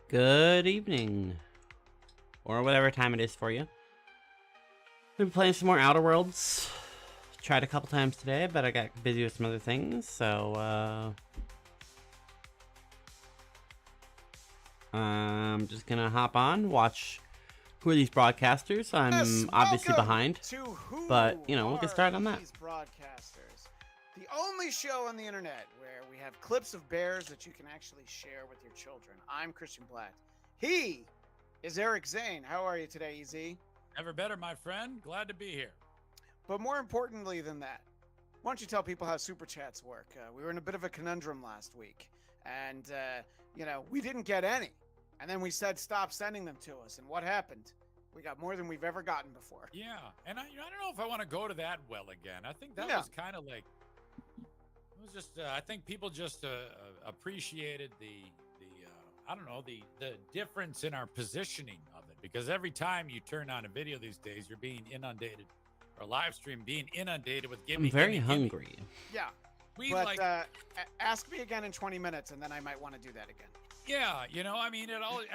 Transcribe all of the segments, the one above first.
Good evening, or whatever time it is for you. Been playing some more Outer Worlds. Tried a couple times today, but I got busy with some other things, so I'm just gonna hop on, watch who are these broadcasters. I'm obviously behind, to who but we'll get started on that. These broadcasters, the only show on the internet where we have clips of bears that you can actually share with your children. I'm Christian Blatt. He is Eric Zane. How are you today, EZ? Never better, my friend. Glad to be here. But more importantly than that, why don't you tell people how Super Chats work? We were in a bit of a conundrum last week, and, we didn't get any. And then we said stop sending them to us. And what happened? We got more than we've ever gotten before. Yeah, and I don't know if I want to go to that well again. I think that was kind of like, it was just, I think people just appreciated the difference in our positioning of it. Because every time you turn on a video these days, you're being inundated, or live stream being inundated with gimme. I'm very gimme, hungry. Yeah. But ask me again in 20 minutes, and then I might want to do that again. Yeah, I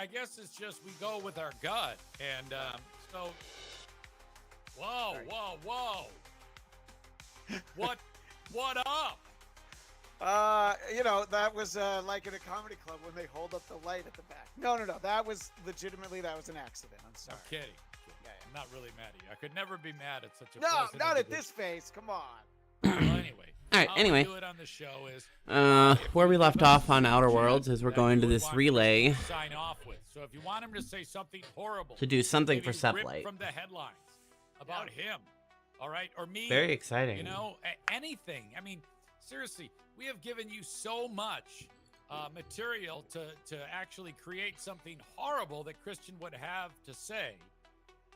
guess it's just we go with our gut. And so, whoa. What up? That was like in a comedy club when they hold up the light at the back. No. That was an accident. I'm sorry. I'm kidding. Yeah. I'm not really mad at you. I could never be mad at such a No, pleasant not at individual. this face. Come on. Well, anyway. All right, how anyway. we do it on the show is Where we left off on Outer Worlds is we're going to this relay sign off with. So if you want him to say something horrible, to do something maybe for rip Seplight. from the headlines about him, all right, or me. Very exciting. Anything. I mean, seriously, we have given you so much material to actually create something horrible that Christian would have to say.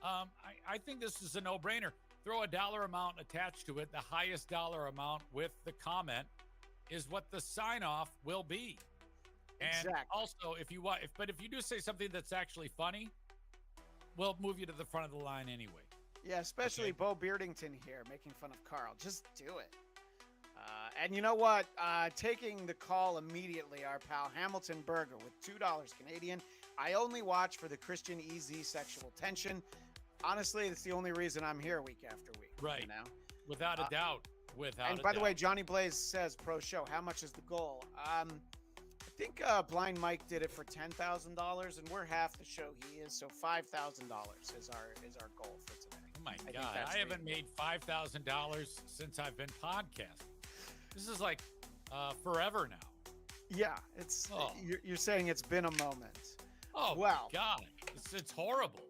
I think this is a no-brainer. Throw a dollar amount attached to it. The highest dollar amount with the comment is what the sign-off will be. And Exactly. also, if you do say something that's actually funny, we'll move you to the front of the line anyway. Yeah, especially Okay. Bo Beardington here making fun of Carl. Just do it. And you know what? Taking the call immediately, our pal Hamilton Berger with $2 Canadian. I only watch for the Christian EZ sexual tension. Honestly, it's the only reason I'm here week after week. Right. Without a doubt. And by the way, Johnny Blaze says pro show. How much is the goal? I think Blind Mike did it for $10,000, and we're half the show he is, so $5,000 is our goal for today. Oh my think God, that's I haven't made $5,000 since I've been podcasting. This is like forever now. Yeah, it's you're saying it's been a moment. Oh Well. my God, it's horrible.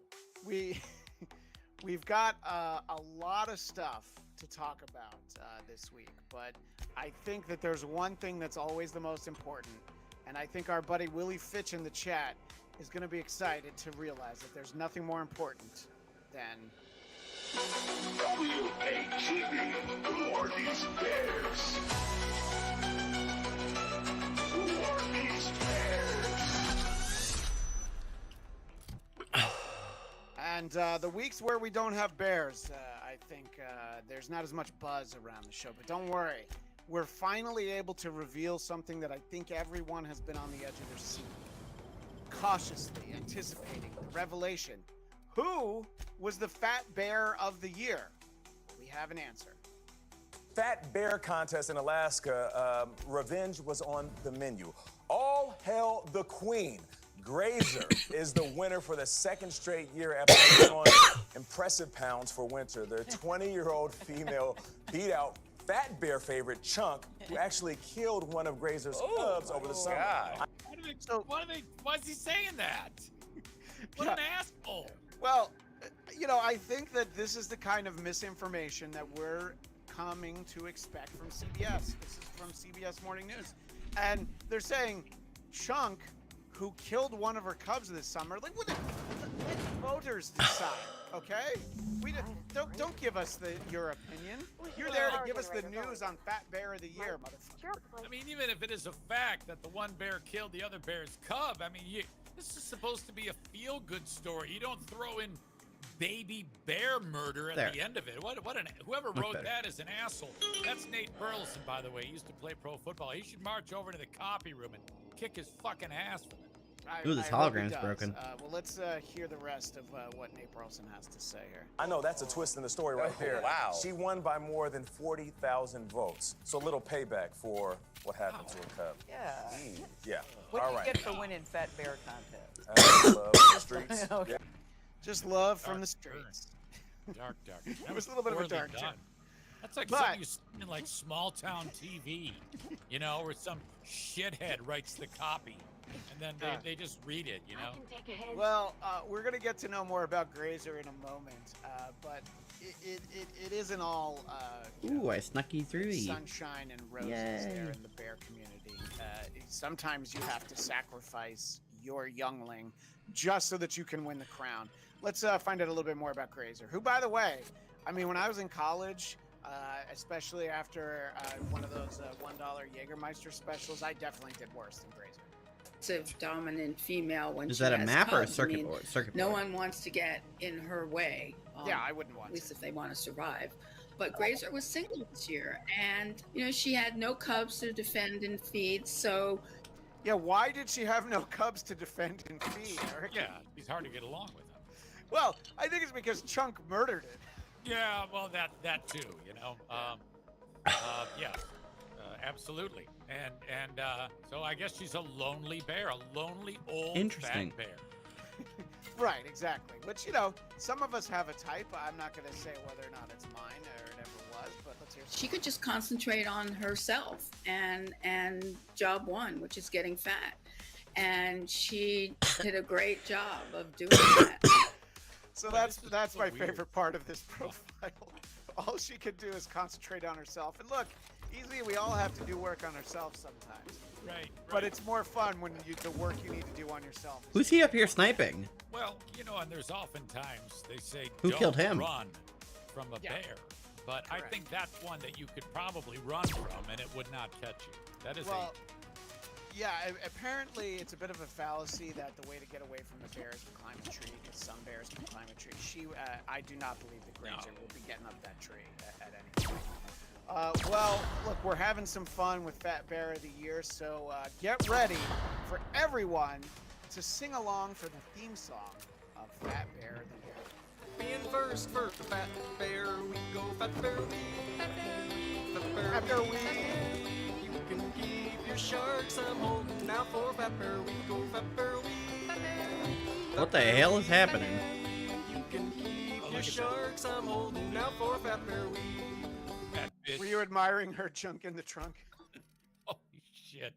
We've got a lot of stuff to talk about this week, but I think that there's one thing that's always the most important, and I think our buddy Willie Fitch in the chat is going to be excited to realize that there's nothing more important than WATV, who are these bears? Who are these bears? And the weeks where we don't have bears, I think there's not as much buzz around the show. But don't worry. We're finally able to reveal something that I think everyone has been on the edge of their seat, cautiously anticipating the revelation. Who was the Fat Bear of the Year? We have an answer. Fat Bear contest in Alaska, revenge was on the menu. All hail the queen. Grazer is the winner for the second straight year after putting on impressive pounds for winter. The 20-year-old female beat out Fat Bear favorite Chunk, who actually killed one of Grazer's cubs over the summer. Why is he saying that? What an asshole. Well, I think that this is the kind of misinformation that we're coming to expect from CBS. This is from CBS Morning News. And they're saying Chunk, who killed one of her cubs this summer, let voters decide, okay? Don't give us your opinion. You're there to give us the news on Fat Bear of the Year, motherfucker. I mean, even if it is a fact that the one bear killed the other bear's cub, I mean, this is supposed to be a feel-good story. You don't throw in baby bear murder at the end of it. Whoever wrote that is an asshole. That's Nate Burleson, by the way. He used to play pro football. He should march over to the copy room and kick his fucking ass for that. Ooh, this I hope he hologram's does. broken. Well, let's hear the rest of what Nate Burleson has to say here. I know that's a twist in the story right there. wow. She won by more than 40,000 votes. So a little payback for what happened to her cub. Yeah. Yeah. What All do you right. get for winning Fat Bear contest? Love the streets. Okay. Yeah. Just love from Dark the streets. Dark. It was a little bit of a poorly dark done. turn. That's like But- something you see in like small town TV, you know, where some shithead writes the copy, and then they just read it, you know. Well, we're gonna get to know more about Grazer in a moment, but it isn't all Ooh, I snuck you through. sunshine and roses there in the bear community. Sometimes you have to sacrifice your youngling just so that you can win the crown. Let's find out a little bit more about Grazer, who, by the way, I mean, when I was in college, especially after one of those $1 Jägermeister specials, I definitely did worse than Grazer. Dominant female when Is she that a has map or a cubs. I circuit mean, board? Circuit no board. one wants to get in her way. Yeah, I wouldn't want At least to. if they want to survive. But Grazer was single this year, and she had no cubs to defend and feed. So Yeah, why did she have no cubs to defend and feed, Eric? Yeah, he's hard to get along with him. Well, I think it's because Chunk murdered it. Yeah, well, that too, you know. Yeah, absolutely. And so I guess she's a lonely bear, a lonely old Interesting. fat bear. Right, exactly. Which, some of us have a type. I'm not going to say whether or not it's mine or it ever was, but let's hear some. she could just concentrate on herself and job one, which is getting fat. And she did a great job of doing that. So Well, this is that's so my weird. favorite part of this profile. All she could do is concentrate on herself. And look, easily we all have to do work on ourselves sometimes. Right. But it's more fun when the work you need to do on yourself. Who's he up here sniping? Well, and there's oftentimes they say Who don't killed him? run from a Yeah. bear. But I Correct. think that's one that you could probably run from and it would not catch you. That is Well, yeah, apparently it's a bit of a fallacy that the way to get away from the bear is to climb a tree, because some bears can climb a tree. I do not believe that Grazer will be getting up that tree at any point. Well, look, we're having some fun with Fat Bear of the Year, so get ready for everyone to sing along for the theme song of Fat Bear of the Year. Being first for the Fat Bear, we go Fat Bear Week. Fat Bear After Week. we You can keep your sharks. I'm holding out for Fat Bear Week. Go Fat Bear Week. What the hell is happening? You can keep your sharks. I'm holding out for Fat Bear Week. that bitch. were you admiring her junk in the trunk? Holy shit.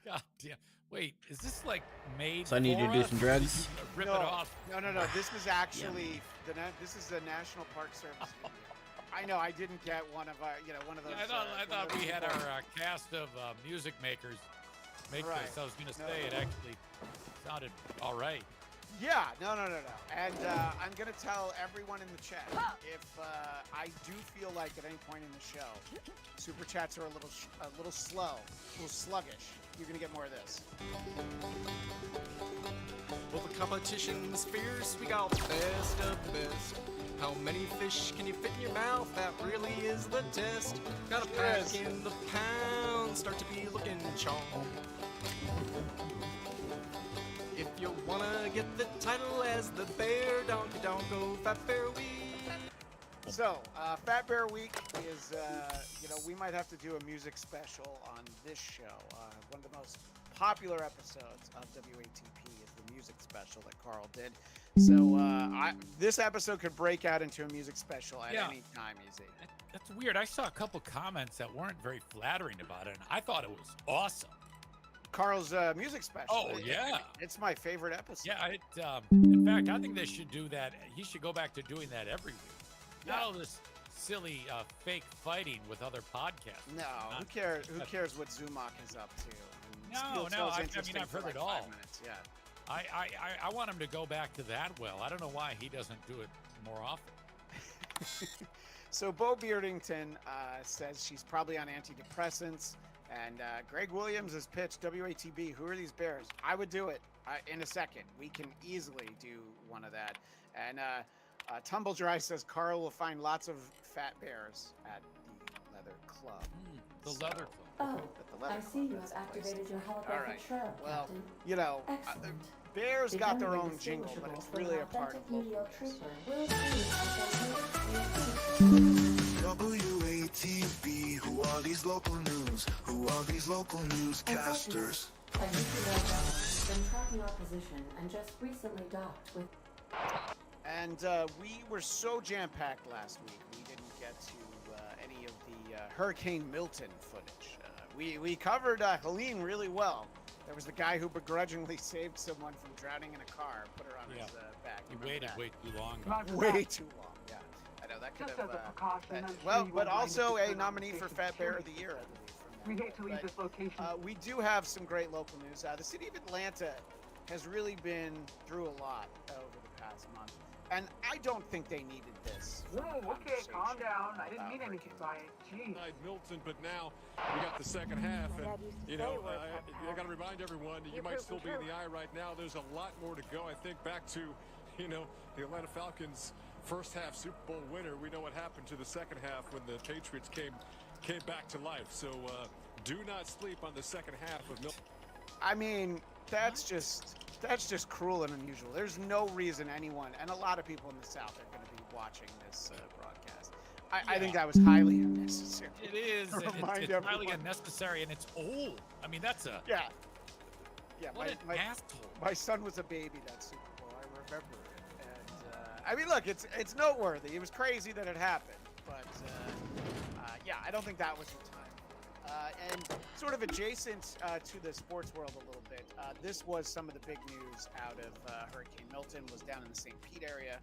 God damn. Wait, is this like made So I need to for do us? some drugs? Rip no, it off. No. This is actually this is the National Park Service. I know I didn't get one of one of those. I thought we had our cast of music makers make Right. this. I was going to No. say it actually sounded all right. Yeah, no. And I'm gonna tell everyone in the chat if I do feel like at any point in the show, super chats are a little slow, a little sluggish. You're gonna get more of this. Well, the competition's fierce. We got the best of the best. How many fish can you fit in your mouth? That really is the test. Got a pack in the pound. Start to be looking chomp. If you wanna get the title as the bear donkey, don't go Fat Bear Week. So, Fat Bear Week is, we might have to do a music special on this show. One of the most popular episodes of WATP is the music special that Carl did. So, this episode could break out into a music special at Yeah. any time, easy. That's weird. I saw a couple comments that weren't very flattering about it, and I thought it was awesome. Carl's music special. Oh, yeah. It's my favorite episode. Yeah, in fact, I think they should do that. He should go back to doing that every week. Not all this silly fake fighting with other podcasts. No, who Not- cares? Who cares what Zumach is up to? And No, Steel no, Toe's I mean, interesting I've for heard like it 5 all. minutes, yeah. I want him to go back to that well. I don't know why he doesn't do it more often. So Bo Beardington says she's probably on antidepressants, and Greg Williams has pitched WATB. Who are these bears? I would do it in a second. We can easily do one of that. And Tumble Dry says Carl will find lots of fat bears at the Leather Club. The So- leather club. Oh, At the leather I see club, you that's have the place. activated your All holographic right. shroud, Well, Captain. you know, Excellent. Bears The got their enemy own jingle, but distinguishable it's from really an a part authentic of local UDL news. trooper will see WATB, who are these local news? Who are these local newscasters? A UDL has been tracking our position and just recently docked with. And we were so jam-packed last week, we didn't get to any of the Hurricane Milton footage. We covered Helene really well. There was the guy who begrudgingly saved someone from drowning in a car, put her on Yeah. his back. You Remember waited that? way too long. Way too long. Yeah, I know that could Just have. as a precaution, I'm sure well, you but won't mind also if a it's nominee for location Fat Bear of the security. Year, I believe. From We that. hate to leave But, this location. we do have some great local news. The city of Atlanta has really been through a lot over the past month, and I don't think they needed this. Whoa, okay, calm conversation down. I didn't about mean anything Hurricane by it. Jeez. Milton, but now we got the second half, and you know, I got to remind everyone that you might still be in the eye right now. There's a lot more to go. I think back to, you know, the Atlanta Falcons' first half Super Bowl winner. We know what happened to the second half when the Patriots came back to life. So do not sleep on the second half of Milton. I mean, that's just cruel and unusual. There's no reason anyone, and a lot of people in the South are going to be watching this broadcast. I think that was highly unnecessary. It is. To and remind it's highly everyone. unnecessary, and it's old. I mean, that's a Yeah. Yeah, what an my asshole. son was a baby that Super Bowl. I remember it. And I mean, look, it's noteworthy. It was crazy that it happened, but yeah, I don't think that was the time. And sort of adjacent to the sports world a little bit, this was some of the big news out of Hurricane Milton. Was down in the St. Pete area.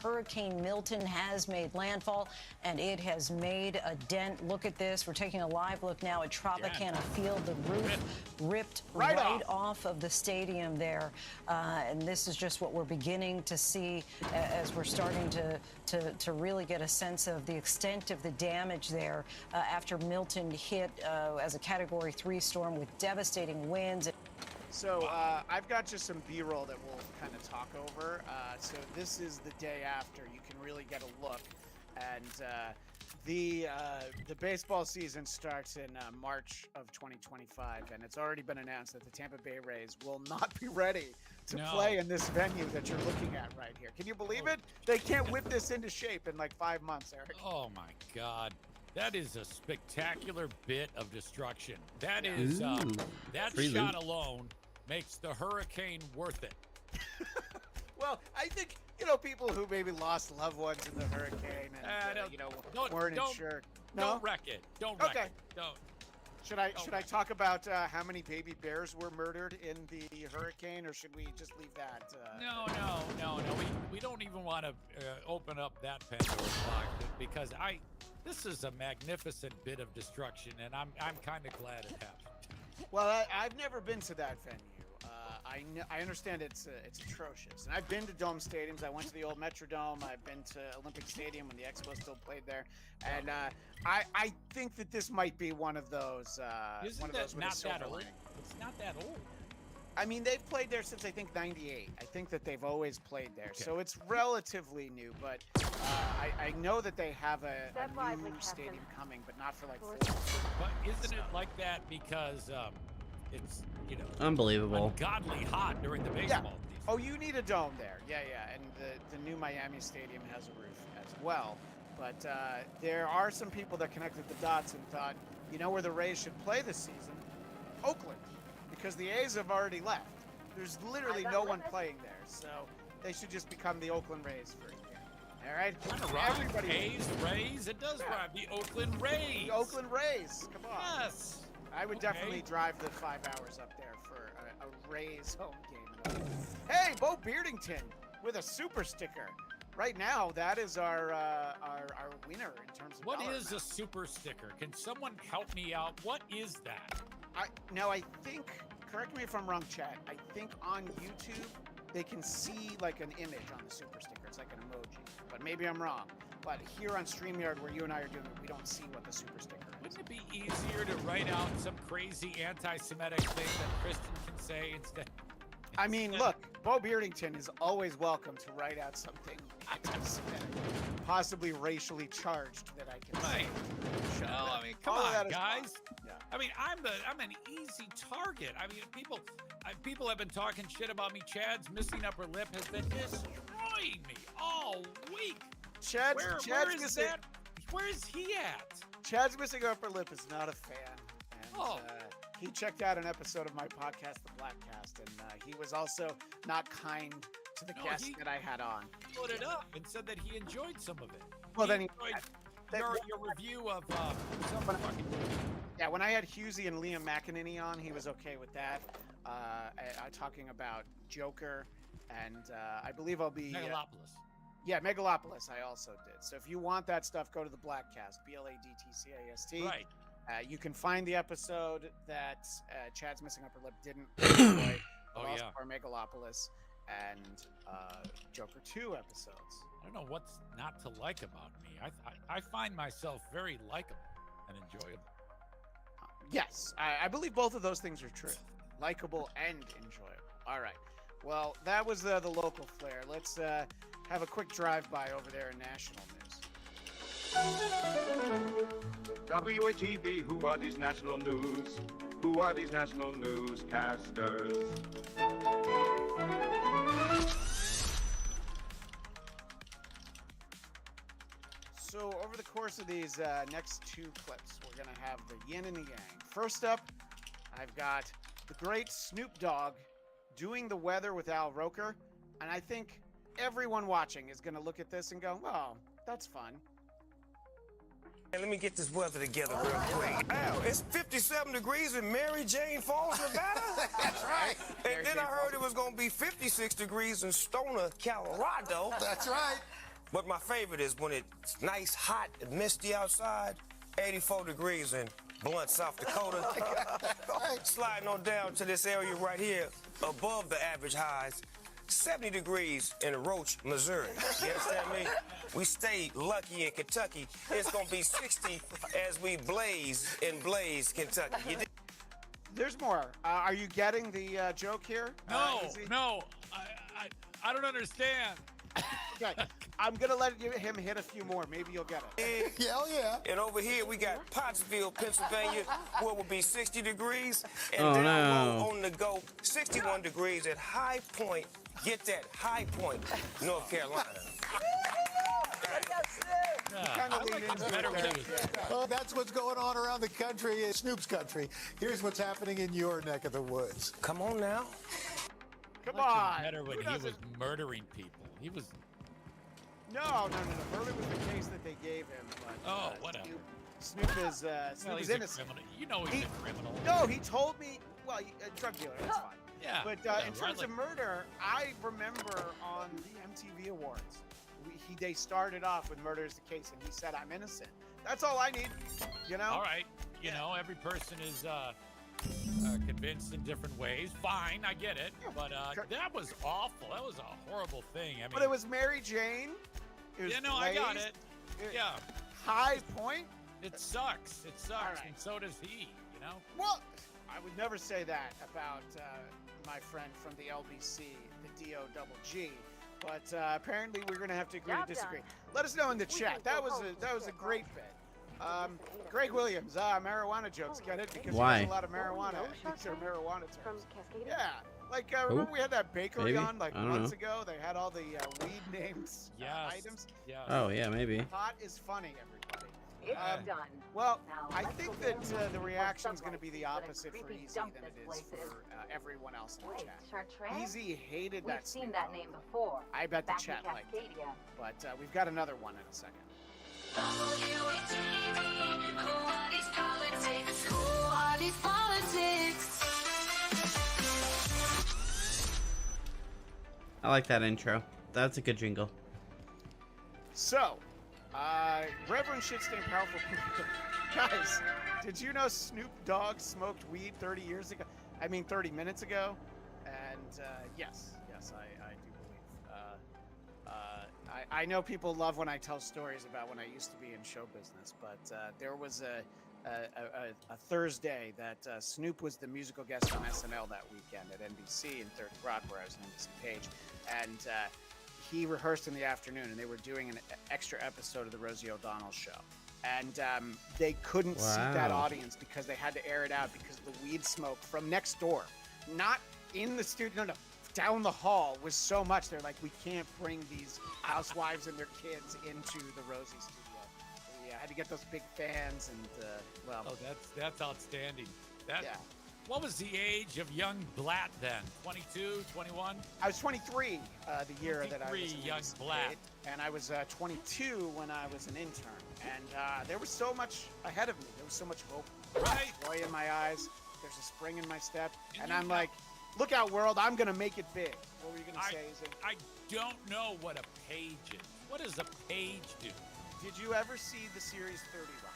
Hurricane Milton has made landfall, and it has made a dent. Look at this. We're taking a live look now at Tropicana Field. The roof ripped Right off of the stadium there. And this is just what we're beginning to see as we're starting to really get a sense of the extent of the damage there after Milton hit as a Category 3 storm with devastating winds. So I've got just some B-roll that we'll kind of talk over. So this is the day after. You can really get a look, and the baseball season starts in March of 2025, and it's already been announced that the Tampa Bay Rays will not be ready to play in this venue that you're looking at right here. Can you believe it? They can't whip this into shape in like 5 months, Eric. Oh my God. That is a spectacular bit of destruction. That is that free shot loot. alone makes the hurricane worth it. Well, I think, you know, people who maybe lost loved ones in the hurricane and, you know, weren't insured. No? Don't wreck it. Don't wreck Okay. it. Don't. Should I talk about how many baby bears were murdered in the hurricane, or should we just leave that? No. We don't even want to open up that Pandora's box because this is a magnificent bit of destruction, and I'm kind of glad it happened. Well, I've never been to that venue. I understand it's atrocious, and I've been to dome stadiums. I went to the old Metrodome. I've been to Olympic Stadium when the Expos still played there, and I think that this might be one of those. Isn't one of that those with a not silver that old? lining. It's not that old. I mean, they've played there since I think '98. I think that they've always played there, Okay. so it's relatively new. But I know that they have a new stadium coming, but not for like 4 years. But isn't it like that because it's, you know, Unbelievable. ungodly hot during the baseball season? Oh, you need a dome there. Yeah. And the new Miami Stadium has a roof as well. But there are some people that connected the dots and thought, you know where the Rays should play this season? Oakland. Because the A's have already left. There's literally no one playing there. So they should just become the Oakland Rays for a year. All right? Everybody. A's, Rays, it does rhyme. The Oakland Rays. The Oakland Rays. Come on. Yes. I would Okay. definitely drive the 5 hours up there for a Rays home game. Hey, Bo Beardington with a super sticker. Right now, that is our winner in terms of What dollar is a amount. super sticker? Can someone help me out? What is that? I think, correct me if I'm wrong, chat. I think on YouTube they can see like an image on the super sticker. It's like an emoji, but maybe I'm wrong. But here on StreamYard, where you and I are doing it, we don't see what the super sticker is. Wouldn't it be easier to write out some crazy anti-Semitic thing that Kristen can say instead? I mean, look, Bo Beardington is always welcome to write out something possibly racially charged that I can Right. say. No, I mean, come All of on, that is guys. fine. Yeah. I mean, I'm an easy target. I mean, people have been talking shit about me. Chad's missing upper lip has been destroying me all week. Chad's missing, Where's he at? Chad's missing upper lip is not a fan. And, Oh. he checked out an episode of my podcast, The Blackcast, and he was also not kind to the No, guest that I had on. He put it up and said that he enjoyed some of it. Well, then he enjoyed that- your review of some fucking movie. Yeah, when I had Husey and Liam McEnany on, he was okay with that. Talking about Joker, and I believe I'll be Megalopolis. Yeah, Megalopolis. I also did. So if you want that stuff, go to the Blackcast, BLADTCAST. Right. You can find the episode that Chad's missing upper lip didn't enjoy. Oh, Lost yeah. Bar Megalopolis and Joker 2 episodes. I don't know what's not to like about me. I find myself very likable and enjoyable. Yes, I believe both of those things are true. Likable and enjoyable. All right. Well, that was the local flair. Let's have a quick drive-by over there in national news. WATV, who are these national news? Who are these national newscasters? So over the course of these next two clips, we're going to have the yin and the yang. First up, I've got the great Snoop Dogg doing the weather with Al Roker. And I think everyone watching is going to look at this and go, oh, that's fun. Hey, let me get this weather together real quick. Ow, it's 57 degrees in Mary Jane Falls, Nevada? That's right. And then I heard it was going to be 56 degrees in Stoner, Colorado. That's right. But my favorite is when it's nice, hot, and misty outside, 84 degrees in Blunt, South Dakota. Sliding on down to this area right here, above the average highs, 70 degrees in Roach, Missouri. You understand me? We stay lucky in Kentucky. It's going to be 60 as we blaze in Blaze, Kentucky. You dig? There's more. Are you getting the joke here? No, Izzy? no, I don't understand. Okay, I'm going to let him hit a few more. Maybe you'll get it. Hell yeah. And over here, we got Pottsville, Pennsylvania, where it will be 60 degrees. And Oh, down no. low on the go, 61 degrees at High Point. Get that, High Point, North Carolina. Kind of lean into better it. with you. Well, that's what's going on around the country, in Snoop's country. Here's what's happening in your neck of the woods. Come on now. Come on. Better when Who he was doesn't- murdering people. He was. No. Murder was the case that they gave him. But, Oh, whatever. Snoop is Well, Snoop he's is a innocent. criminal. You know he's a criminal. No, he told me. Well, a drug dealer. That's fine. Yeah. But yeah, in terms of murder, I remember on the MTV Awards, they started off with "Murder is the Case," and he said, "I'm innocent." That's all I need. You know. All right. You know, every person is convinced in different ways. Fine, I get it. But that was awful. That was a horrible thing. I mean, But it was Mary Jane. It was yeah, no, I got Blaze. it. Yeah. High Point. It sucks. It sucks, All right. and so does he. You know. Well, I would never say that about my friend from the LBC, the DOGG. But apparently, we're going to have to agree to disagree. Let us know in the chat. That was a great bit. Greg Williams, marijuana jokes. Get it? Because Why? he has a lot of marijuana. These are marijuana terms. Yeah. Like, remember we had that bakery Maybe? on like I don't months know. ago? They had all the weed names Yes. items. Yeah. Oh, yeah, maybe. Pot is funny, everybody. It's done. Well, Now, I let's think begin that with the more reaction is going to sunlight be the so that opposite for creepy Easy dump than it this is place for everyone else in the Wait, chat. Chartres? Easy hated We've that. seen Snoop that Dogg. name before. I bet the Back in chat liked it. Cascadia. But we've got another one in a second. I like that intro. That's a good jingle. So, Reverend Shitstain Powerful guys, did you know Snoop Dogg smoked weed 30 years ago? I mean, 30 minutes ago? And yes, I do believe. I know people love when I tell stories about when I used to be in show business, but there was a Thursday that Snoop was the musical guest on SNL that weekend at NBC in 30 Rock, where I was an NBC page, and he rehearsed in the afternoon, and they were doing an extra episode of the Rosie O'Donnell show. And they couldn't seat that audience because they had to air it out because of the weed smoke from next door. Not in the studio, no, down the hall was so much. They're like, we can't bring these housewives and their kids into the Rosie studio. Yeah, I had to get those big fans and, well. Oh, that's outstanding. Yeah. What was the age of young Blatt then? 22, 21? I was 23 the year that I was an young NBC Blatt. kid, and I was 22 when I was an intern. And there was so much ahead of me. There was so much hope. Right. Joy in my eyes. There's a spring in my step. And I'm like, look out, world. I'm going to make it big. What were you going to say? I don't know what a page is. What does a page do? Did you ever see the series 30 Rock?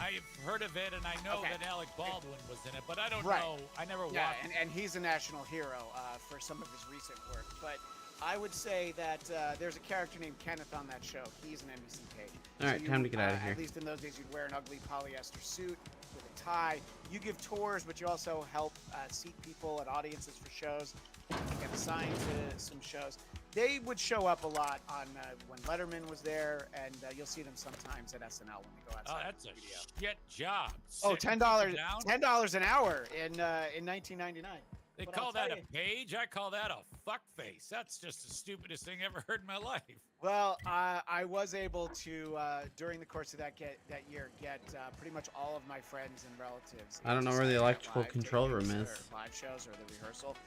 I've heard of it, and I know that Alec Baldwin was in it, but I don't Right. know. I never watched Yeah, and he's a national hero for some of his recent work. But I would say that there's a character named Kenneth on that show. He's an NBC page. All right, time to get out of here. At least in those days, you'd wear an ugly polyester suit with a tie. You give tours, but you also help seat people at audiences for shows. You get assigned to some shows. They would show up a lot on when Letterman was there, and you'll see them sometimes at SNL when they go outside. Oh, that's a shit job. Oh, Sitting $10 down? $10 an hour in 1999. They But call I'll that tell a you- page? I call that a fuck face. That's just the stupidest thing I ever heard in my life. Well, I was able to during the course of that year get pretty much all of my friends and relatives. I don't know into where the Saturday Night electrical Live control room tapings is. or live shows or the rehearsal,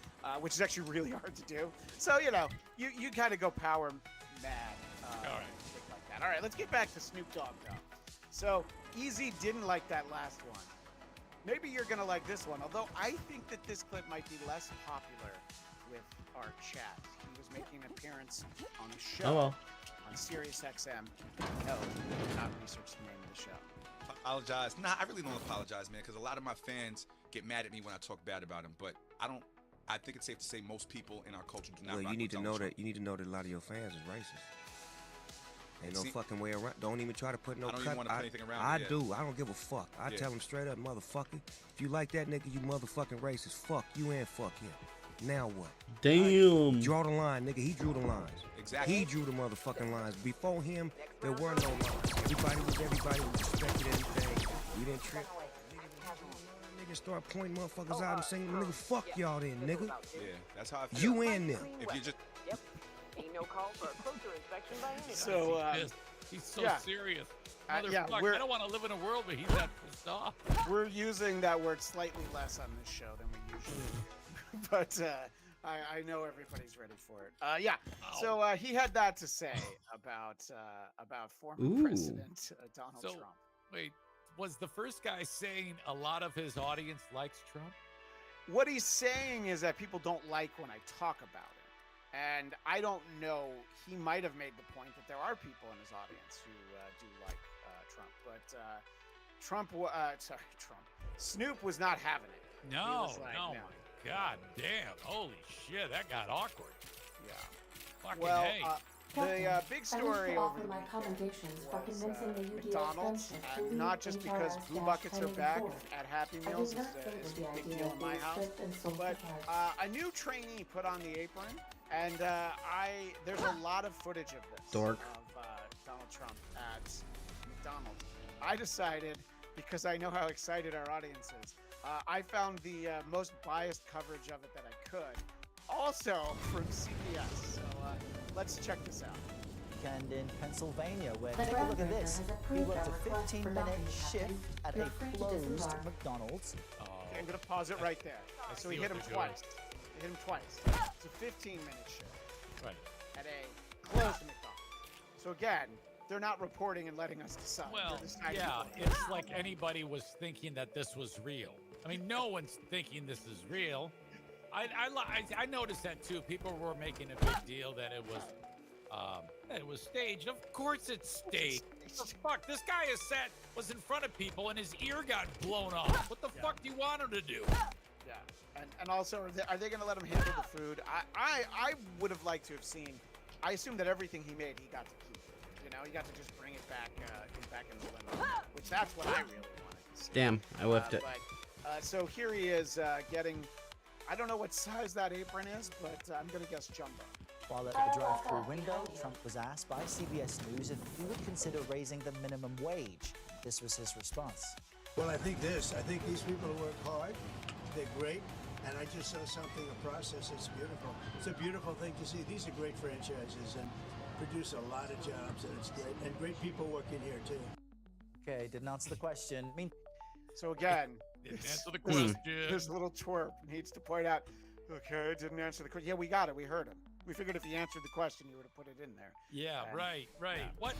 which is actually really hard to do. So you kind of go power mad. All right. Like that. All right, let's get back to Snoop Dogg though. So Easy didn't like that last one. Maybe you're gonna like this one, although I think that this clip might be less popular with our chat. He was making an appearance on a show Oh, well. on Sirius XM. No, did not research the name of the show. Apologize. Nah, I really don't apologize, man, because a lot of my fans get mad at me when I talk bad about him. But I think it's safe to say most people in our culture do not. Well, rock you need with to Donald know Trump. that. You need to know that a lot of your fans is racist. Ain't no See- fucking way around. Don't even try to put no I don't cut. even wanna put anything around I it, yeah. do. I don't give a fuck. I Yeah. tell him straight up, motherfucker. If you like that nigga, you motherfucking racist. Fuck you and fuck him. Now what? Damn. Draw the line, nigga. He drew the lines. Exactly. He drew the motherfucking lines. Before him, there were no lines. Everybody was everybody. We respected everything. We didn't trip. Niggas start pointing motherfuckers out and saying, nigga, fuck y'all then, nigga. Yeah, that's how I feel. You and them. If you just Ain't no call for a closer inspection by anyone. So He's so yeah. serious. Yeah, Motherfucker, I don't want to live in a world where he's that pissed off. we're using that word slightly less on this show than we usually do. But I know everybody's ready for it. Yeah. So he had that to say about former Ooh. President Donald So, Trump. wait, was the first guy saying a lot of his audience likes Trump? What he's saying is that people don't like when I talk about him. And I don't know, he might have made the point that there are people in his audience who do like Trump. But Snoop was not having it. He No, was like, no, no. my God damn. Holy shit, that got awkward. Yeah. Fucking Well, hey. the big story I over wish to offer the my commendations for convincing the UDS McDonald's, gunsmith to not leave just in because Jarrah's Blue Buckets are dash back forward. at Happy I Meals did not favor is the a big idea deal of in my being house. stripped and sold But to cars. a new trainee put on the apron, and there's a lot of footage of this Dork. of Donald Trump at McDonald's. I decided, because I know how excited our audience is, I found the most biased coverage of it that I could, also from CBS. So let's check this out. Weekend in Pennsylvania, where The take a look at groundbreaker this. has He approved worked our a request for 15-minute docking shift captain. at Feel a free to closed disembark. McDonald's. Okay, I'm gonna pause it right there. So he see hit what him they're twice. He hit him twice. It's a 15-minute shift Right. at a closed McDonald's. So again, they're not reporting and letting us decide. Well, They're deciding yeah, for us. it's like anybody was thinking that this was real. I mean, no one's thinking this is real. I noticed that too. People were making a big deal that it was staged. Of course it's staged. What the fuck? This guy was in front of people and his ear got blown off. What the fuck do you want him to do? Yeah, and also, are they going to let him handle the food? I would have liked to have seen. I assume that everything he made, he got to keep. know, you got to just bring it back in the limo, which that's what I really wanted to see. Damn, I whiffed it. So here he is getting, I don't know what size that apron is, but I'm gonna guess jumbo. While at the drive-through window, Trump was asked by CBS News if he would consider raising the minimum wage. This was his response. Well, I think these people work hard. They're great. And I just saw something, a process that's beautiful. It's a beautiful thing to see. These are great franchises and produce a lot of jobs, and it's great. And great people working here, too. Okay, didn't answer the question. So again, Didn't answer the question. This little twerp needs to point out, okay, didn't answer the question. Yeah, we got it. We heard him. We figured if he answered the question, you would have put it in there. Yeah, And- right. yeah. What?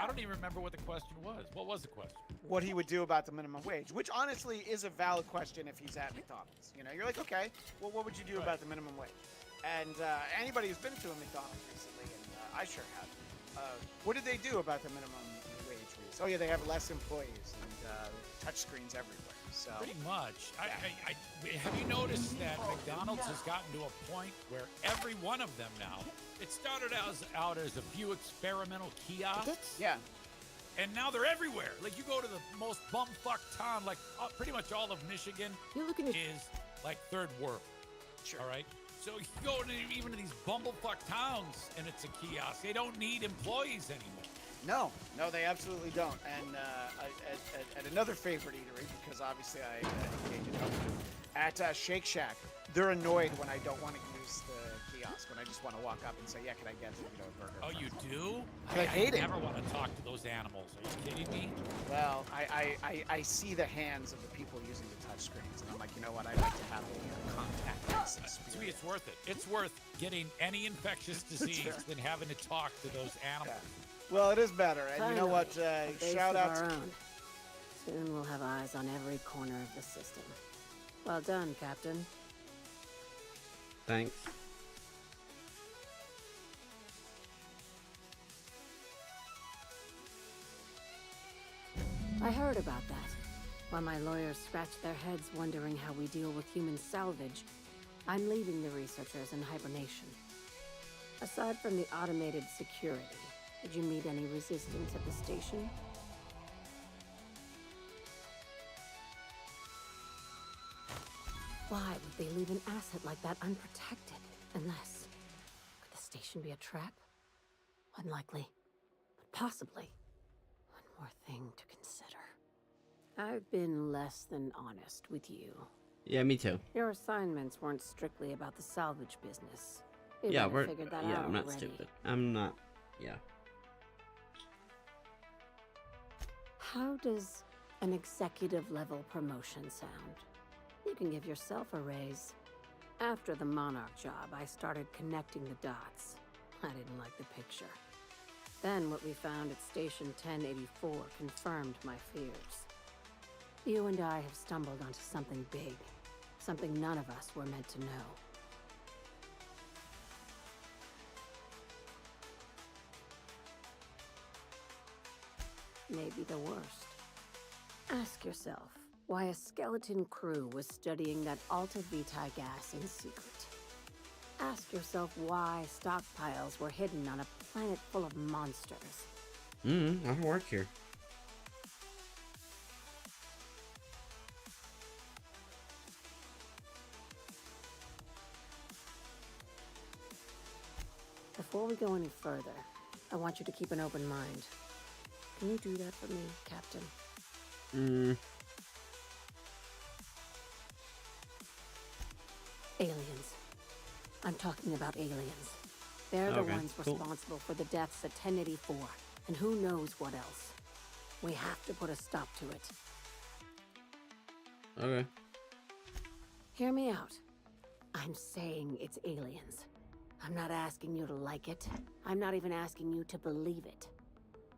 I don't even remember what the question was. What was the question? What he would do about the minimum wage, which honestly is a valid question if he's at McDonald's. You know, you're like, okay, well, what would you do about the minimum wage? And anybody who's been to a McDonald's recently, and I sure have, what did they do about the minimum wage raise? Oh yeah, they have less employees and touchscreens everywhere. So Pretty much. Have you noticed that McDonald's has gotten to a point where every one of them now, it started out as a few experimental kiosks. Yeah. And now they're everywhere. Like you go to the most bumfuck town, like pretty much all of Michigan is like third world. Sure. All right. So you go to even to these bumblefuck towns and it's a kiosk. They don't need employees anymore. No, they absolutely don't. And at another favorite eatery, because obviously I engage in health food, at Shake Shack, they're annoyed when I don't want to use the kiosk, when I just want to walk up and say, yeah, can I get a burger? Oh, you do? I hate it. never want to talk to those animals. Are you kidding me? Well, I see the hands of the people using the touchscreens, and I'm like, you know what? I like to have a contactless experience. To me, it's worth it. It's worth getting any infectious disease than having to talk to those animals. Yeah. Well, it is better, and you know what? Shout out to... Soon we'll have eyes on every corner of the system. Well done, Captain. Thanks. I heard about that. While my lawyers scratch their heads wondering how we deal with human salvage, I'm leaving the researchers in hibernation. Aside from the automated security, did you meet any resistance at the station? Why would they leave an asset like that unprotected? Unless... Could the station be a trap? Unlikely. But possibly. One more thing to consider. I've been less than honest with you. Yeah, me too. Your assignments weren't strictly about the salvage business. You Yeah, might have we're. figured that Yeah, out I'm not already. stupid. I'm not. Yeah. How does an executive level promotion sound? You can give yourself a raise. After the Monarch job, I started connecting the dots. I didn't like the picture. Then what we found at Station 1084 confirmed my fears. You and I have stumbled onto something big. Something none of us were meant to know. Maybe the worst. Ask yourself why a skeleton crew was studying that Alta Vitae gas in secret. Ask yourself why stockpiles were hidden on a planet full of monsters. I don't work here. Before we go any further, I want you to keep an open mind. Can you do that for me, Captain? Aliens. I'm talking about aliens. They're the Okay, ones cool. responsible for the deaths at 1084, and who knows what else. We have to put a stop to it. Okay. Hear me out. I'm saying it's aliens. I'm not asking you to like it. I'm not even asking you to believe it.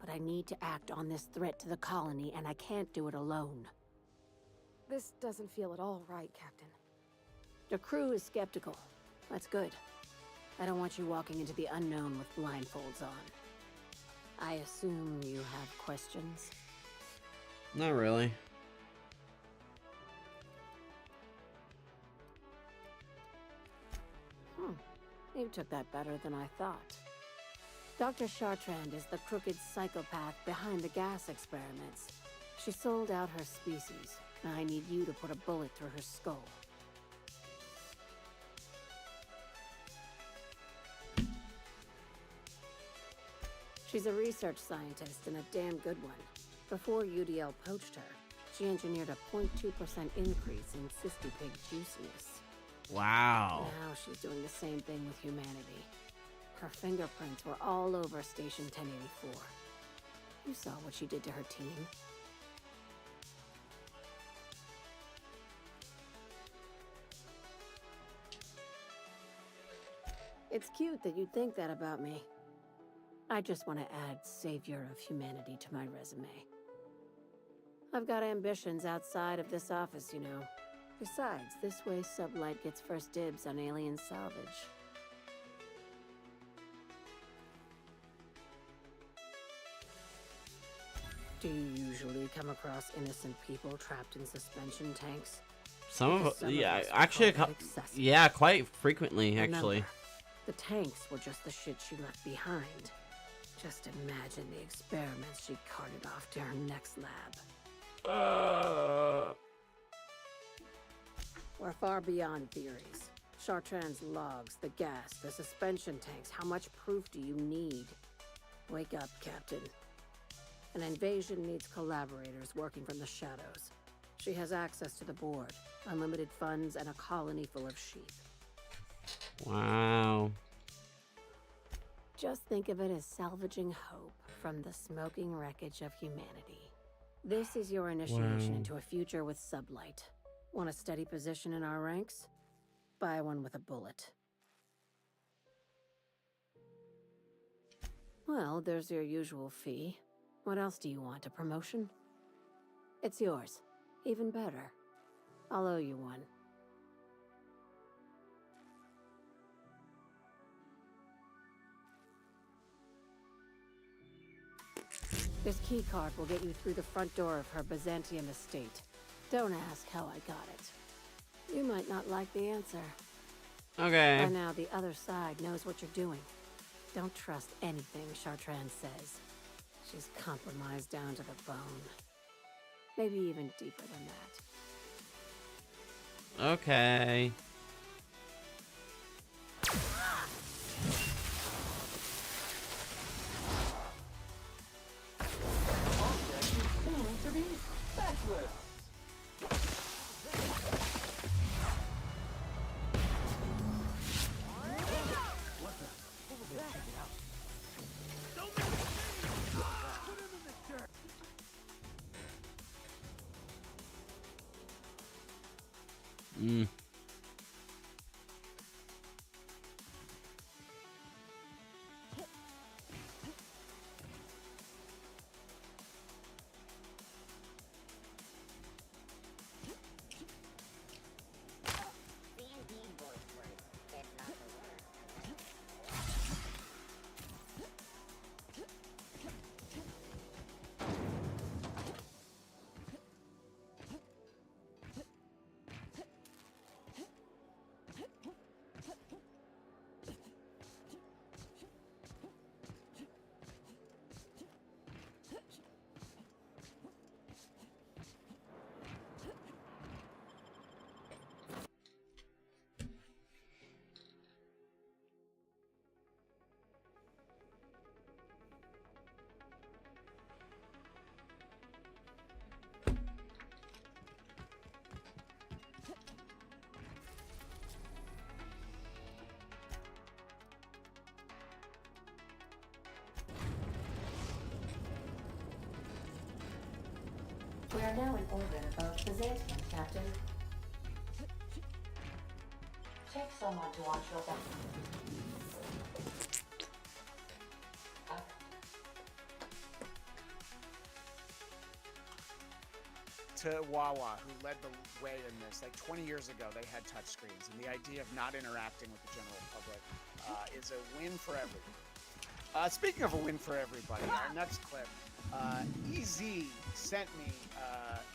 But I need to act on this threat to the colony, and I can't do it alone. This doesn't feel at all right, Captain. The crew is skeptical. That's good. I don't want you walking into the unknown with blindfolds on. I assume you have questions? Not really. You took that better than I thought. Dr. Chartrand is the crooked psychopath behind the gas experiments. She sold out her species, and I need you to put a bullet through her skull. She's a research scientist and a damn good one. Before UDL poached her, she engineered a 0.2% increase in cystipig juiciness. Wow. Now she's doing the same thing with humanity. Her fingerprints were all over Station 1084. You saw what she did to her team. It's cute that you think that about me. I just want to add Savior of Humanity to my resume. I've got ambitions outside of this office, you know. Besides, this way Sublight gets first dibs on alien salvage. Do you usually come across innocent people trapped in suspension tanks? Some Because of yeah, us actually, call that excessive. yeah, quite frequently, actually. Remember, the tanks were just the shit she left behind. Just imagine the experiments she carted off to her next lab. We're far beyond theories. Chartrand's logs, the gas, the suspension tanks. How much proof do you need? Wake up, Captain. An invasion needs collaborators working from the shadows. She has access to the board, unlimited funds, and a colony full of sheep. Wow. Just think of it as salvaging hope from the smoking wreckage of humanity. This is your initiation Wow. into a future with Sublight. Want a steady position in our ranks? Buy one with a bullet. Well, there's your usual fee. What else do you want? A promotion? It's yours. Even better. I'll owe you one. This key card will get you through the front door of her Byzantium estate. Don't ask how I got it. You might not like the answer. Okay. By now, the other side knows what you're doing. Don't trust anything Chartrand says. She's compromised down to the bone. Maybe even deeper than that. Okay. Mm. We are now in orbit above Byzantium, Captain. Take someone to watch your back. To Wawa, who led the way in this, like 20 years ago, they had touchscreens, and the idea of not interacting with the general public is a win for everyone. Speaking of a win for everybody, our next clip, EZ sent me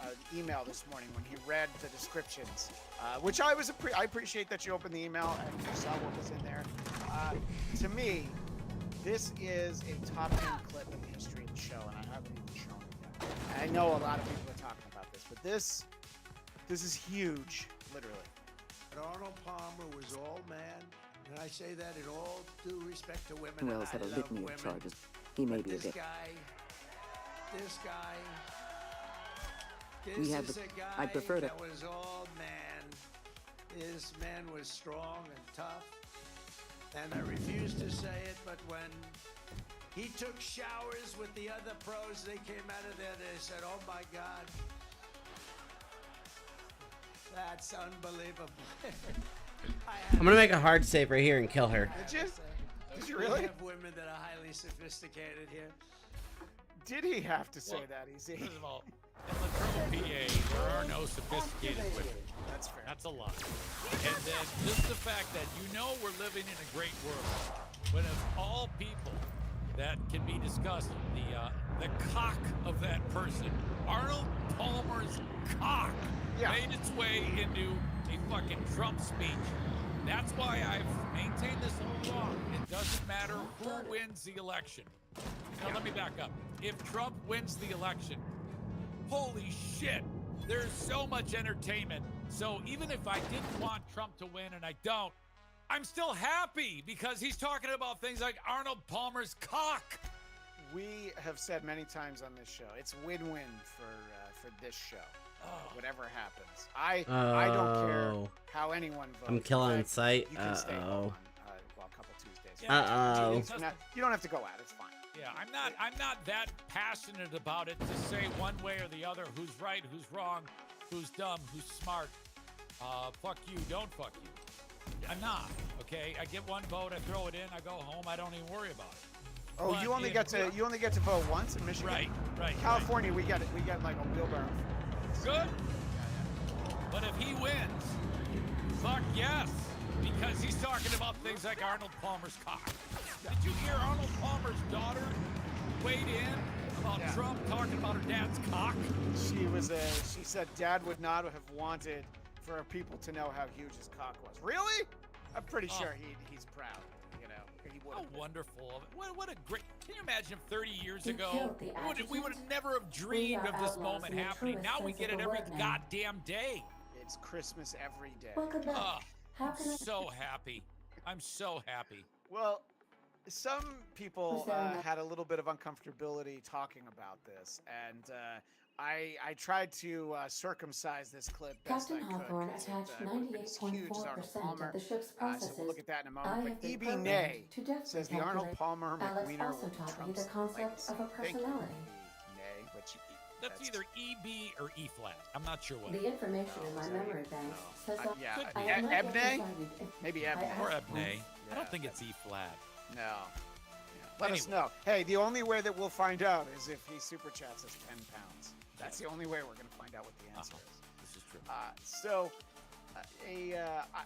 an email this morning when he read the descriptions, which I appreciate that you opened the email and you saw what was in there. To me, This is a top 10 clip in the history of the show, and I haven't even shown it yet. I know a lot of people are talking about this, but this is huge, literally. But Arnold Palmer was all man, and I say that in all due respect to women. Wells had a I love litany women. of charges. He may be a This victim. guy, We this have is the- a guy I'd prefer to- that was all man. This man was strong and tough, and I refuse to say it, but when he took showers with the other pros, they came out of there, they said, oh my God, that's unbelievable. I'm gonna make a hard save right here and kill her. Did you? Did you We really? have women that are highly sophisticated here. Did he have to say that, Easy? First of all, in Latrobe, PA, there are no sophisticated women. That's fair. That's a lie. And then just the fact that we're living in a great world, when of all people that can be discussed, the cock of that person, Arnold Palmer's cock, made its way into a fucking Trump speech. That's why I've maintained this all along. It doesn't matter who wins the election. Now let me back up. If Trump wins the election, holy shit, there's so much entertainment. So even if I didn't want Trump to win, and I don't, I'm still happy because he's talking about things like Arnold Palmer's cock. We have said many times on this show, it's win-win for this show. Whatever happens, I don't care how anyone votes. I'm killing In on fact, site. You can stay home Uh-oh. on a couple Tuesdays. Uh-oh. 2 weeks from now, you don't have to go out. It's fine. Yeah, I'm not that passionate about it to say one way or the other who's right, who's wrong, who's dumb, who's smart. Fuck you, don't fuck you. I'm not, okay? I get one vote, I throw it in, I go home, I don't even worry about it. Oh, But you only get to vote once in Michigan. Right. California, we get like a wheelbarrow. Good. But if he wins, fuck yes. Because he's talking about things like Arnold Palmer's cock. Did you hear Arnold Palmer's daughter weighed in about Trump talking about her dad's cock? She said Dad would not have wanted for people to know how huge his cock was. Really? I'm pretty sure he's proud. You know, he would. How wonderful of it. What a great. Can you imagine if 30 years You ago killed the we would have adjutant. never have dreamed We are of this outlaws moment in the happening? truest Now we sense get of it the every word now. goddamn day. It's Christmas every day. Welcome back. How can I? So happy. I'm so happy. Well, some people Was there enough- had a little bit of uncomfortability talking about this, and I tried to circumcise this clip best Captain I could. Hawthorne 'cause attached it would've been as huge as Arnold 98.4% Palmer. of the ship's So processes. we'll look at that in a I moment. have But been E.B. programmed Nay to deftly says the Arnold calculate Palmer Alex McWiener also will taught me Trump's the concept legacy. of a Thank you, personality. E.B. Nay, but That's either EB or E flat. I'm not sure what. The information in my memory banks says that yeah, I have not yet Ebne? decided if Maybe I Ebne. ask Or once. Ebne. I don't think it's E flat. No. Let us know. Hey, the only way that we'll find out is if he super chats us 10 pounds. That's the only way we're going to find out what the answer is. This is true.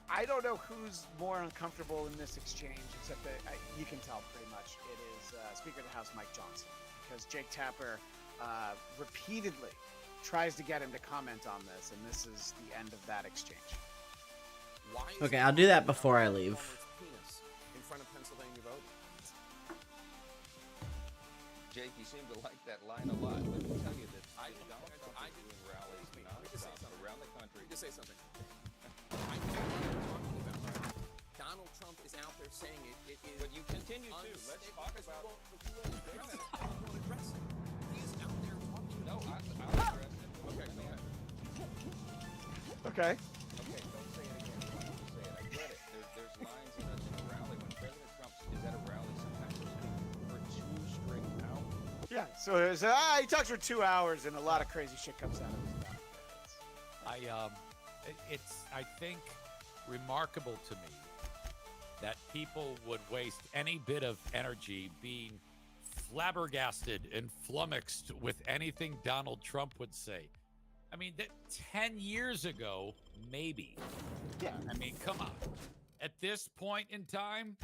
I don't know who's more uncomfortable in this exchange, except that you can tell pretty much it is Speaker of the House Mike Johnson, because Jake Tapper repeatedly tries to get him to comment on this, and this is the end of that exchange. Okay, I'll do that before I leave. In front of Pennsylvania vote. Jake, you seem to like that line a lot. Let me tell you that I do in rallies nonstop around the country. Just say something. I know what you're talking about. Donald Trump is out there saying it is. But you continue to. Let's talk about. You won't address it. He's out there talking. No, I'll address it. Okay, go ahead. Okay. Okay, don't say it again. Don't say it. I get it. There's lines in a rally. When President Trump is at a rally, sometimes he'll speak for 2 straight hours. Yeah, so there's, he talks for 2 hours, and a lot of crazy shit comes out of his mouth. It's I think remarkable to me that people would waste any bit of energy being flabbergasted and flummoxed with anything Donald Trump would say. I mean, 10 years ago, maybe. Yeah. I mean, come on. At this point in time,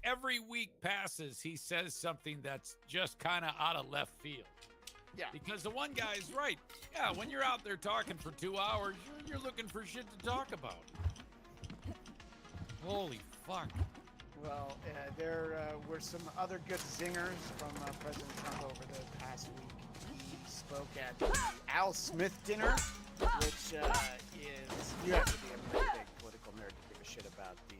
every week passes, he says something that's just kind of out of left field. Yeah. Because the one guy's right. Yeah, when you're out there talking for 2 hours, you're looking for shit to talk about. Holy fuck. Well, there were some other good zingers from President Trump over the past week. He spoke at the Al Smith dinner, which is, you have to be a pretty big political nerd to give a shit about the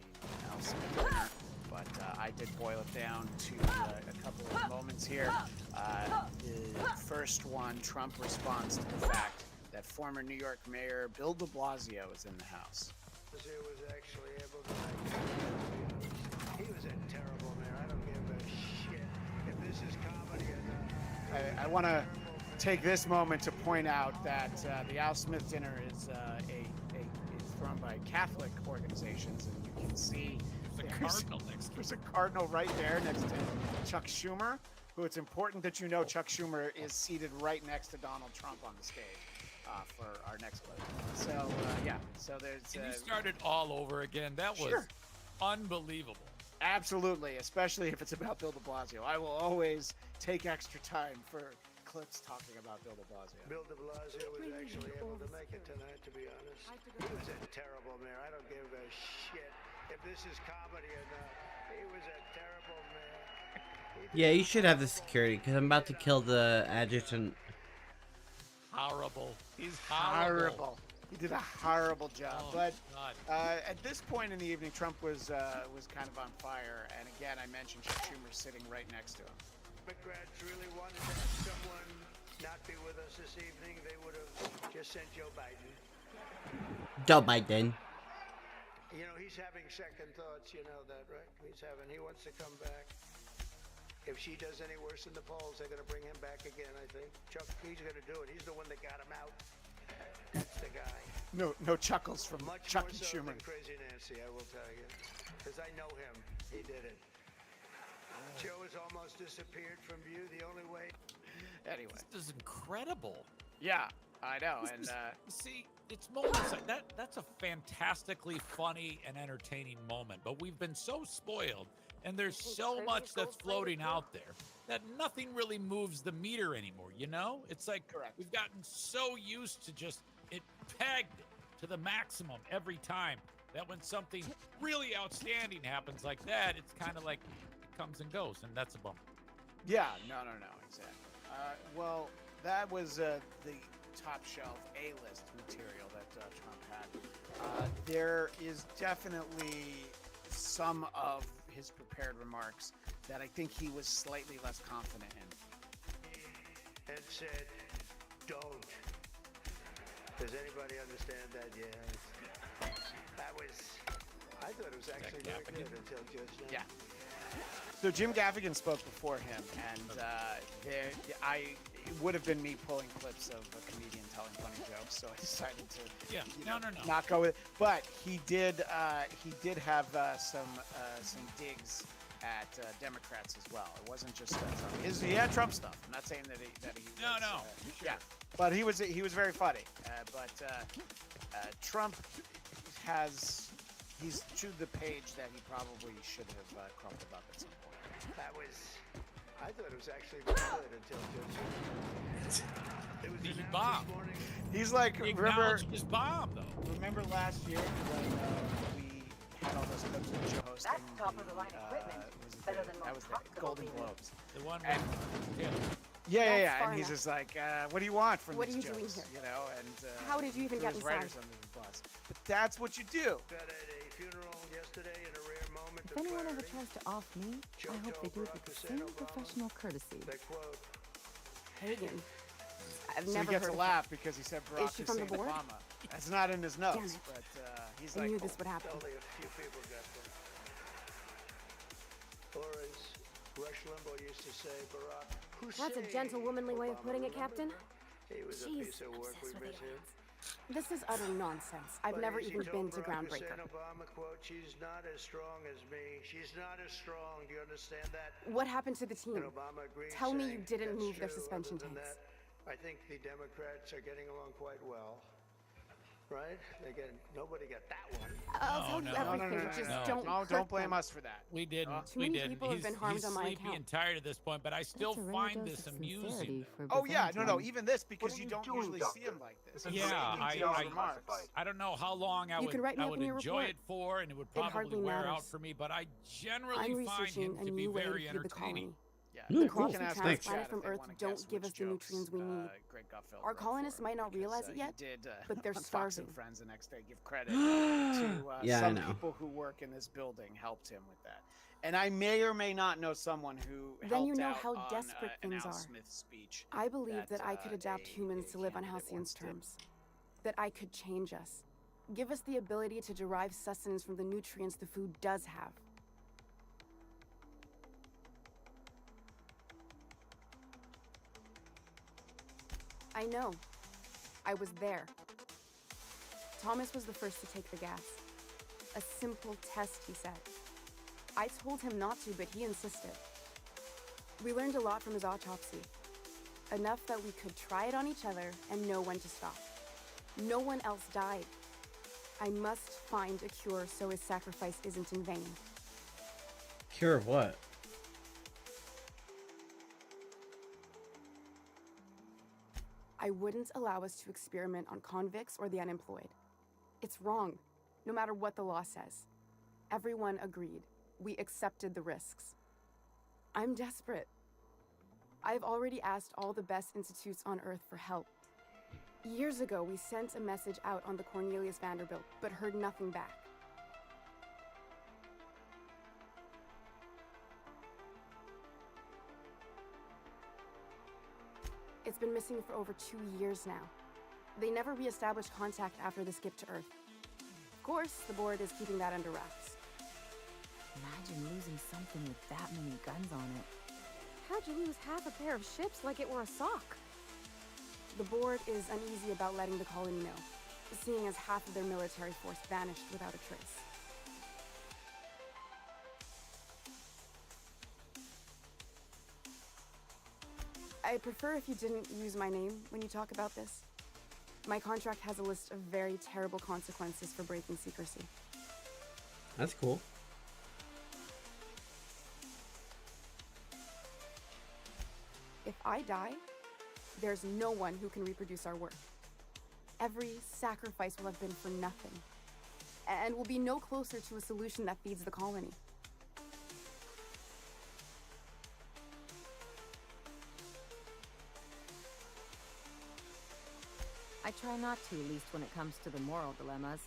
Al Smith dinner. But I did boil it down to a couple of moments here. The first one, Trump responds to the fact that former New York Mayor Bill de Blasio is in the house. Was actually able to make He was a terrible mayor. I don't give a shit if this is comedy or not. I want to take this moment to point out that the Al Smith dinner is thrown by Catholic organizations, and you can see there's a cardinal right there next to Chuck Schumer, who it's important that you know Chuck Schumer is seated right next to Donald Trump on the stage for our next clip. So, yeah, so there's... And you started all over again. That was unbelievable. Absolutely, especially if it's about Bill de Blasio. I will always take extra time for clips talking about Bill de Blasio. Bill de Blasio was actually able to make it tonight, to be honest. He was a terrible mayor. I don't give a shit if this is comedy or not. He was a terrible mayor. Yeah, you should have the security, because I'm about to kill the adjutant. Horrible. He's horrible. He did a horrible job. Oh, but God. at this point in the evening, Trump was kind of on fire. And again, I mentioned Chuck Schumer sitting right next to him. Democrats really wanted to have someone not be with us this evening, they would have just sent Joe Biden. Joe Biden. You know, he's having second thoughts, you know that, right? He wants to come back. If she does any worse in the polls, they're going to bring him back again, I think. Chuck, he's going to do it. He's the one that got him out. That's the guy. No chuckles from Much Chuck more and so Schumer. than Crazy Nancy, I will tell you. Because I know him. He did it. Joe has almost disappeared from view. The only way... Anyway. This is incredible. Yeah, I know. And see, it's moments like that. That's a fantastically funny and entertaining moment. But we've been so spoiled, and there's so much that's floating out there that nothing really moves the meter anymore. You know, it's like we've gotten so used to just it pegged to the maximum every time that when something really outstanding happens like that, it's kind of like it comes and goes, and that's a bummer. yeah, no, exactly. Well, that was the top shelf A-list material that Trump had. There is definitely some of his prepared remarks that I think he was slightly less confident in. And said, don't. Does anybody understand that? Yeah. I thought it was actually very good until just now. Yeah. So Jim Gaffigan spoke before him, and it would have been me pulling clips of a comedian telling funny jokes, so I decided to not go with it. But he did have some digs at Democrats as well. It wasn't just Trump. He had Trump stuff. I'm not saying that he was, yeah, but he was very funny. But Trump he's chewed the page that he probably should have crumpled up at some point. I thought it was actually very good until just it was He announced bombed. this morning. He's like, He remember acknowledged his bomb, though. Remember last year when we had all those clips of Joe hosting That's top of the line equipment. Better than that was the Golden Globes. The one And, yeah. yeah. far And he's enough. just like, what do you want from What these are you doing jokes? here? You know, and How did you even threw get his inside? writers under the bus. But that's what you do. Got at a funeral yesterday in a rare moment If of anyone ever clarity. tries to off me, I hope they do it with the same professional courtesy. They quote, Hagen. I've So never he gets heard a of laugh because he said Barack Is she from the Hussein board? Obama. That's not in his Damn notes, it. but he's I like, knew this would happen. only a few people got them. Or as Rush Limbaugh used to say, Barack Hussein. That's a gentle, womanly way of Obama, putting it, remember? Captain. He was a She's piece of work. We obsessed with miss him. This is utter nonsense. I've But never as he even told been to Barack Groundbreaker. Hussein Obama, quote, she's not as strong as me. She's not as strong. Do you understand that? What happened to the team? And Obama agreed, Tell me you saying, didn't "That's move their true. suspension Other than tanks. that, I think the Democrats are getting along quite well. right? Nobody got that one. I'll tell you everything. Just don't hurt don't blame them. us for that. We didn't. Too We many didn't. people have been harmed he's on my sleepy account. and tired at this point, but I still That's a rare find dose this of amusing. sincerity for Oh yeah, no, Byzantium. even this because you don't usually see him like this. Yeah, I don't know how long I You would can write me I up would in your enjoy report. it for, and it would It probably hardly wear out matters. for me. But I generally I'm find researching him a to be new way to very feed the entertaining. colony. Yeah, The Ooh, crops cool. we Thanks. transplanted from Earth don't give us the nutrients we need. Our colonists might not realize it yet, but they're on Fox starving. and Friends the next day give credit to Yeah, I some know. people who work in this building helped him with that. And I may or may not know someone who Then helped you know out how on, desperate an things Al are. Smith speech. I believe that I could a- adapt humans to live on candidate Halcyon's once did. terms. That I could change us. Give us the ability to derive sustenance from the nutrients the food does have. I know. I was there. Thomas was the first to take the gas. A simple test, he said. I told him not to, but he insisted. We learned a lot from his autopsy. Enough that we could try it on each other and know when to stop. No one else died. I must find a cure so his sacrifice isn't in vain. Cure of what? I wouldn't allow us to experiment on convicts or the unemployed. It's wrong, no matter what the law says. Everyone agreed. We accepted the risks. I'm desperate. I've already asked all the best institutes on Earth for help. Years ago, we sent a message out on the Cornelius Vanderbilt, but heard nothing back. It's been missing for over 2 years now. They never re-established contact after the skip to Earth. Of course, the board is keeping that under wraps. Imagine losing something with that many guns on it. How'd you lose half a pair of ships like it were a sock? The board is uneasy about letting the colony know, seeing as half of their military force vanished without a trace. I'd prefer if you didn't use my name when you talk about this. My contract has a list of very terrible consequences for breaking secrecy. That's cool. If I die, there's no one who can reproduce our work. Every sacrifice will have been for nothing, and we'll be no closer to a solution that feeds the colony. I try not to, at least when it comes to the moral dilemmas.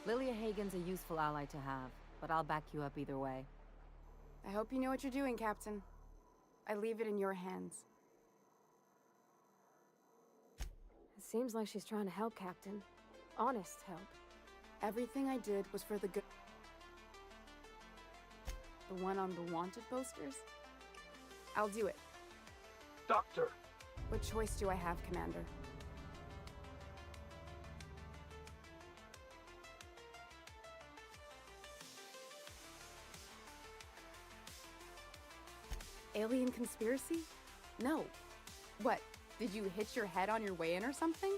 Lilia Hagen's a useful ally to have, but I'll back you up either way. I hope you know what you're doing, Captain. I leave it in your hands. It seems like she's trying to help, Captain. Honest help. Everything I did was for the good. The one on the wanted posters? I'll do it. Doctor! What choice do I have, Commander? Alien conspiracy? No. What? Did you hit your head on your way in or something?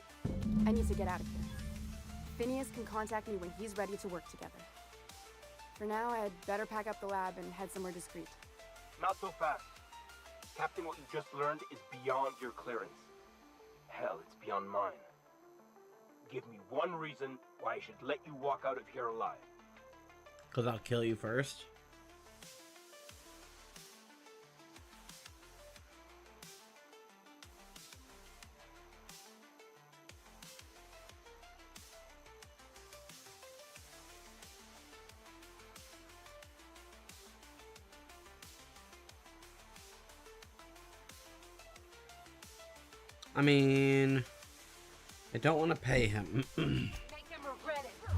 I need to get out of here. Phineas can contact me when he's ready to work together. For now, I'd better pack up the lab and head somewhere discreet. Not so fast. Captain, what you just learned is beyond your clearance. Hell, it's beyond mine. Give me one reason why I should let you walk out of here alive. Because I'll kill you first. I mean, I don't want to pay him. Make him regret it.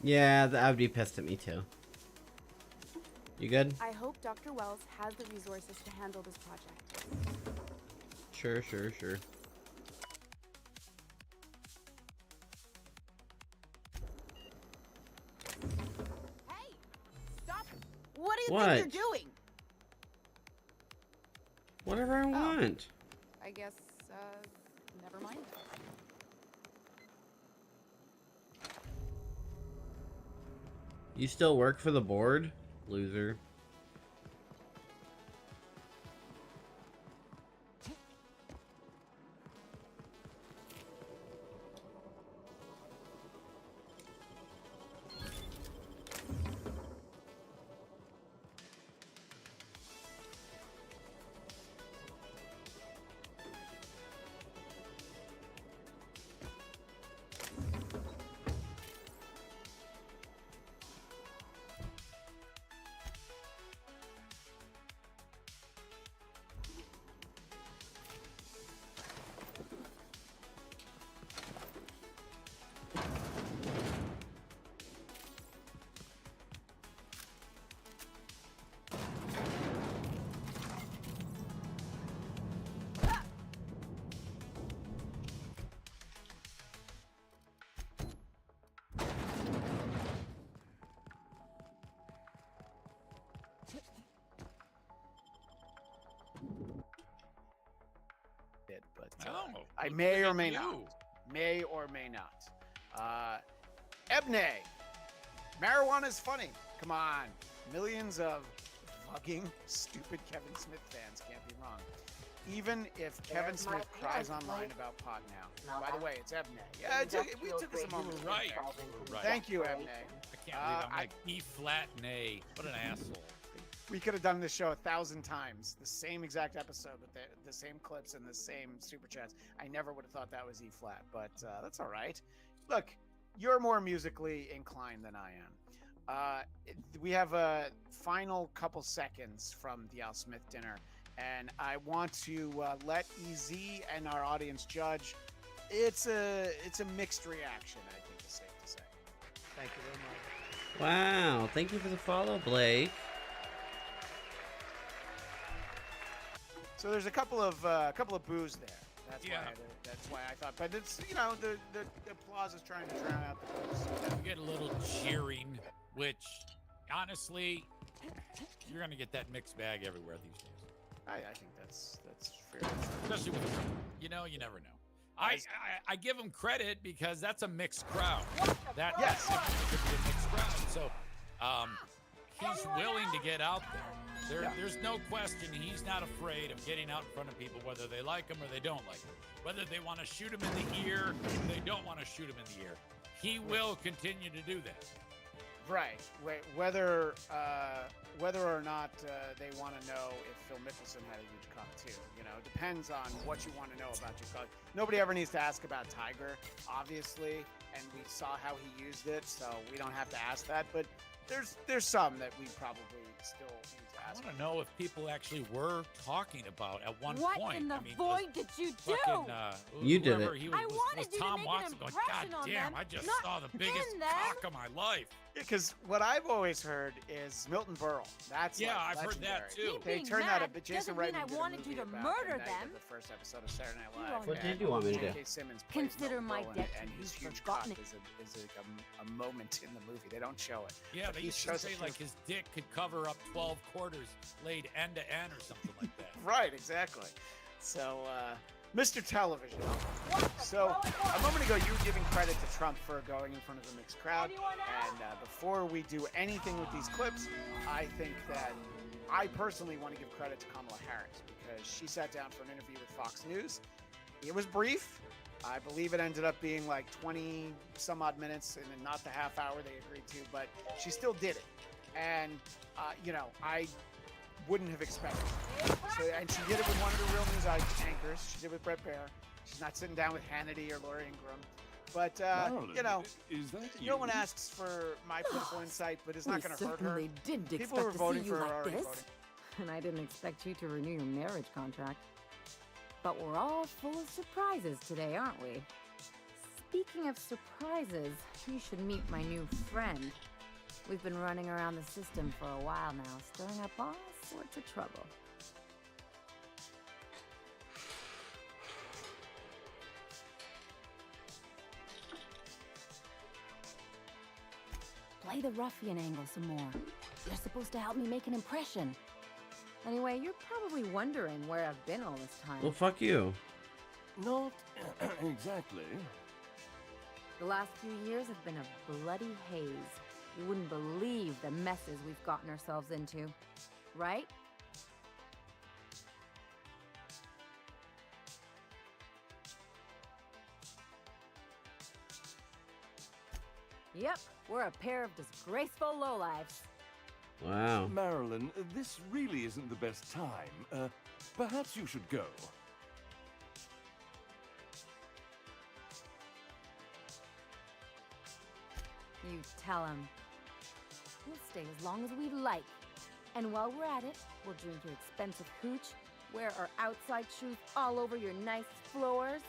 Yeah, I would be pissed at me too. You good? I hope Dr. Wells has the resources to handle this project. Sure, sure, sure. Hey! Stop! What do you What? think you're doing? Whatever I want. I guess, never mind. You still work for the board? Loser. But Oh, I look may or at may you. not. May or may not. Ebne. Marijuana is funny. Come on. Millions of fucking stupid Kevin Smith fans can't be wrong. Even if Kevin There's my Smith cries parents' online place. about pot now. Now By the that- way, it's Ebne. Yeah, we took us a moment. You were right. You were right. Thank you, Ebne. I can't believe I'm like E flat nay. What an asshole. We could have done this show 1,000 times, the same exact episode with the same clips and the same super chats. I never would have thought that was E flat, but that's all right. Look, you're more musically inclined than I am. We have a final couple seconds from the Al Smith dinner, and I want to let EZ and our audience judge. It's a mixed reaction, I think it's safe to say. Thank you very much. Wow, thank you for the follow, Blake. So there's a couple of boos there. That's why I thought. But it's the applause is trying to drown out the boos. You get a little cheering, which honestly, you're gonna get that mixed bag everywhere these days. I think that's fair. Especially with you never know. I give him credit because that's a mixed crowd. That Yes. could be a mixed crowd. So he's willing to get out there. There's no question he's not afraid of getting out in front of people, whether they like him or they don't like him. Whether they want to shoot him in the ear or they don't want to shoot him in the ear. He will continue to do that. Right. Whether or not they want to know if Phil Mickelson had a huge cock too. It depends on what you want to know about your cock. Nobody ever needs to ask about Tiger, obviously, and we saw how he used it, so we don't have to ask that. But there's some that we probably still need to I ask. want to know if people actually were talking about at one What point. in the I mean, void did you do? You did whoever it. He was, I was wanted you to Tom make an Watson going, God impression on damn, them, I just not saw the biggest pin them." cock of my life. Because what I've always heard is Milton Berle. That's Yeah, like I've heard that legendary. too. They Being turned out a mad bit. Jason doesn't mean Reitman I did a wanted movie you to about murder the night them. of the first episode of Saturday Night You Live. don't What know. did you want me to do? J.K. Simmons plays Consider Milton my Berle, debt and to his be huge forgotten. cock is a moment in the movie. They don't show it. Yeah, But they he used to shows say it like his dick could cover up 12 quarters laid end to end or something like that. Right, exactly. So, Mr. Television. So, a moment ago, you were giving credit to Trump for going in front of a mixed crowd. And before we do anything with these clips, I think that I personally want to give credit to Kamala Harris because she sat down for an interview with Fox News. It was brief. I believe it ended up being like 20 some odd minutes and not the half hour they agreed to, but she still did it. And, I wouldn't have expected it. So, and she did it with one of the Real News anchors. She did it with Brett Baer. She's not sitting down with Hannity or Laura Ingraham. But, Is that no one asks for my political insight, but it's not We going to hurt her. certainly didn't People expect who are to voting see you for her are like already this. voting. And I didn't expect you to renew your marriage contract. But we're all full of surprises today, aren't we? Speaking of surprises, you should meet my new friend. We've been running around the system for a while now, stirring up all sorts of trouble. Play the ruffian angle some more. You're supposed to help me make an impression. Anyway, you're probably wondering where I've been all this time. Well, fuck you. Not exactly. The last few years have been a bloody haze. You wouldn't believe the messes we've gotten ourselves into, right? Yep, we're a pair of disgraceful lowlifes. Wow. Marilyn, this really isn't the best time. Perhaps you should go. You tell him. We'll stay as long as we like. And while we're at it, we'll drink your expensive hooch, wear our outside shoes all over your nice floors.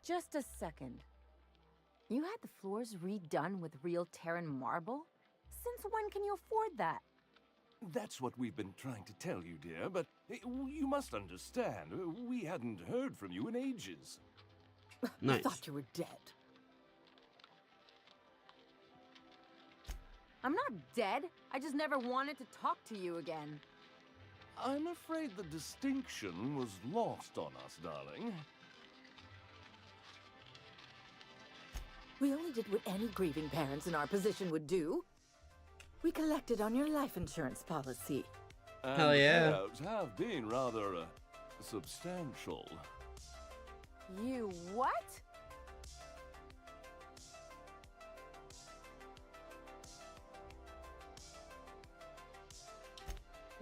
Just a second. You had the floors redone with real Terran marble? Since when can you afford that? That's what we've been trying to tell you, dear, but you must understand, we hadn't heard from you in ages. Nice. I thought you were dead. I'm not dead. I just never wanted to talk to you again. I'm afraid the distinction was lost on us, darling. We only did what any grieving parents in our position would do. We collected on your life insurance policy. And Hell yeah. the payouts have been rather substantial. You what?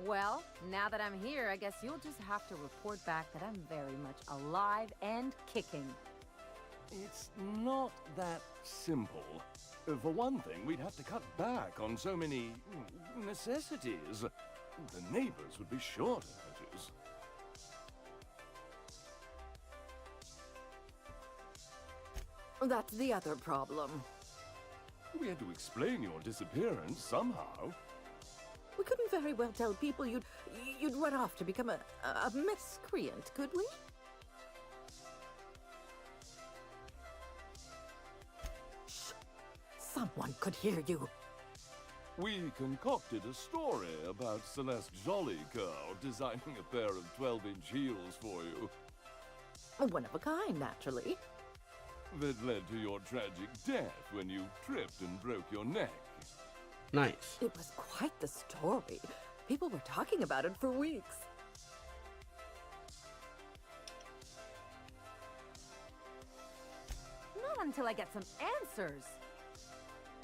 Well, now that I'm here, I guess you'll just have to report back that I'm very much alive and kicking. It's not that simple. For one thing, we'd have to cut back on so many necessities. The neighbors would be sure to notice. That's the other problem. We had to explain your disappearance somehow. We couldn't very well tell people you'd run off to become a miscreant, could we? Shh! Someone could hear you. We concocted a story about Celeste Jollycow designing a pair of 12-inch heels for you. One of a kind, naturally. That led to your tragic death when you tripped and broke your neck. Nice. It was quite the story. People were talking about it for weeks. Not until I get some answers.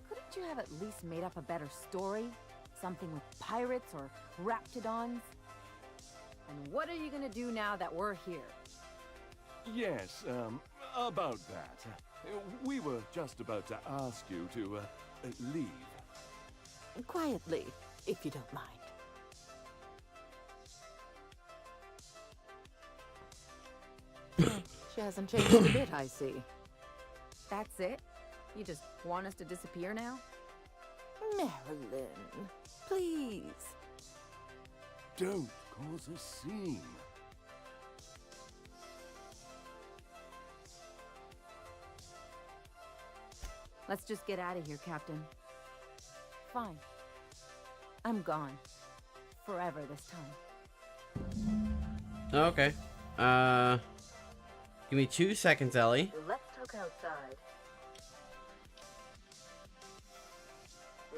Couldn't you have at least made up a better story? Something with pirates or raptidons? And what are you gonna do now that we're here? Yes, about that. We were just about to ask you to, leave. Quietly, if you don't mind. She hasn't changed a bit, I see. That's it? You just want us to disappear now? Marilyn, please. Don't cause a scene. Let's just get out of here, Captain. Fine. I'm gone. Forever this time. Okay. Give me 2 seconds, Ellie. Let's talk outside.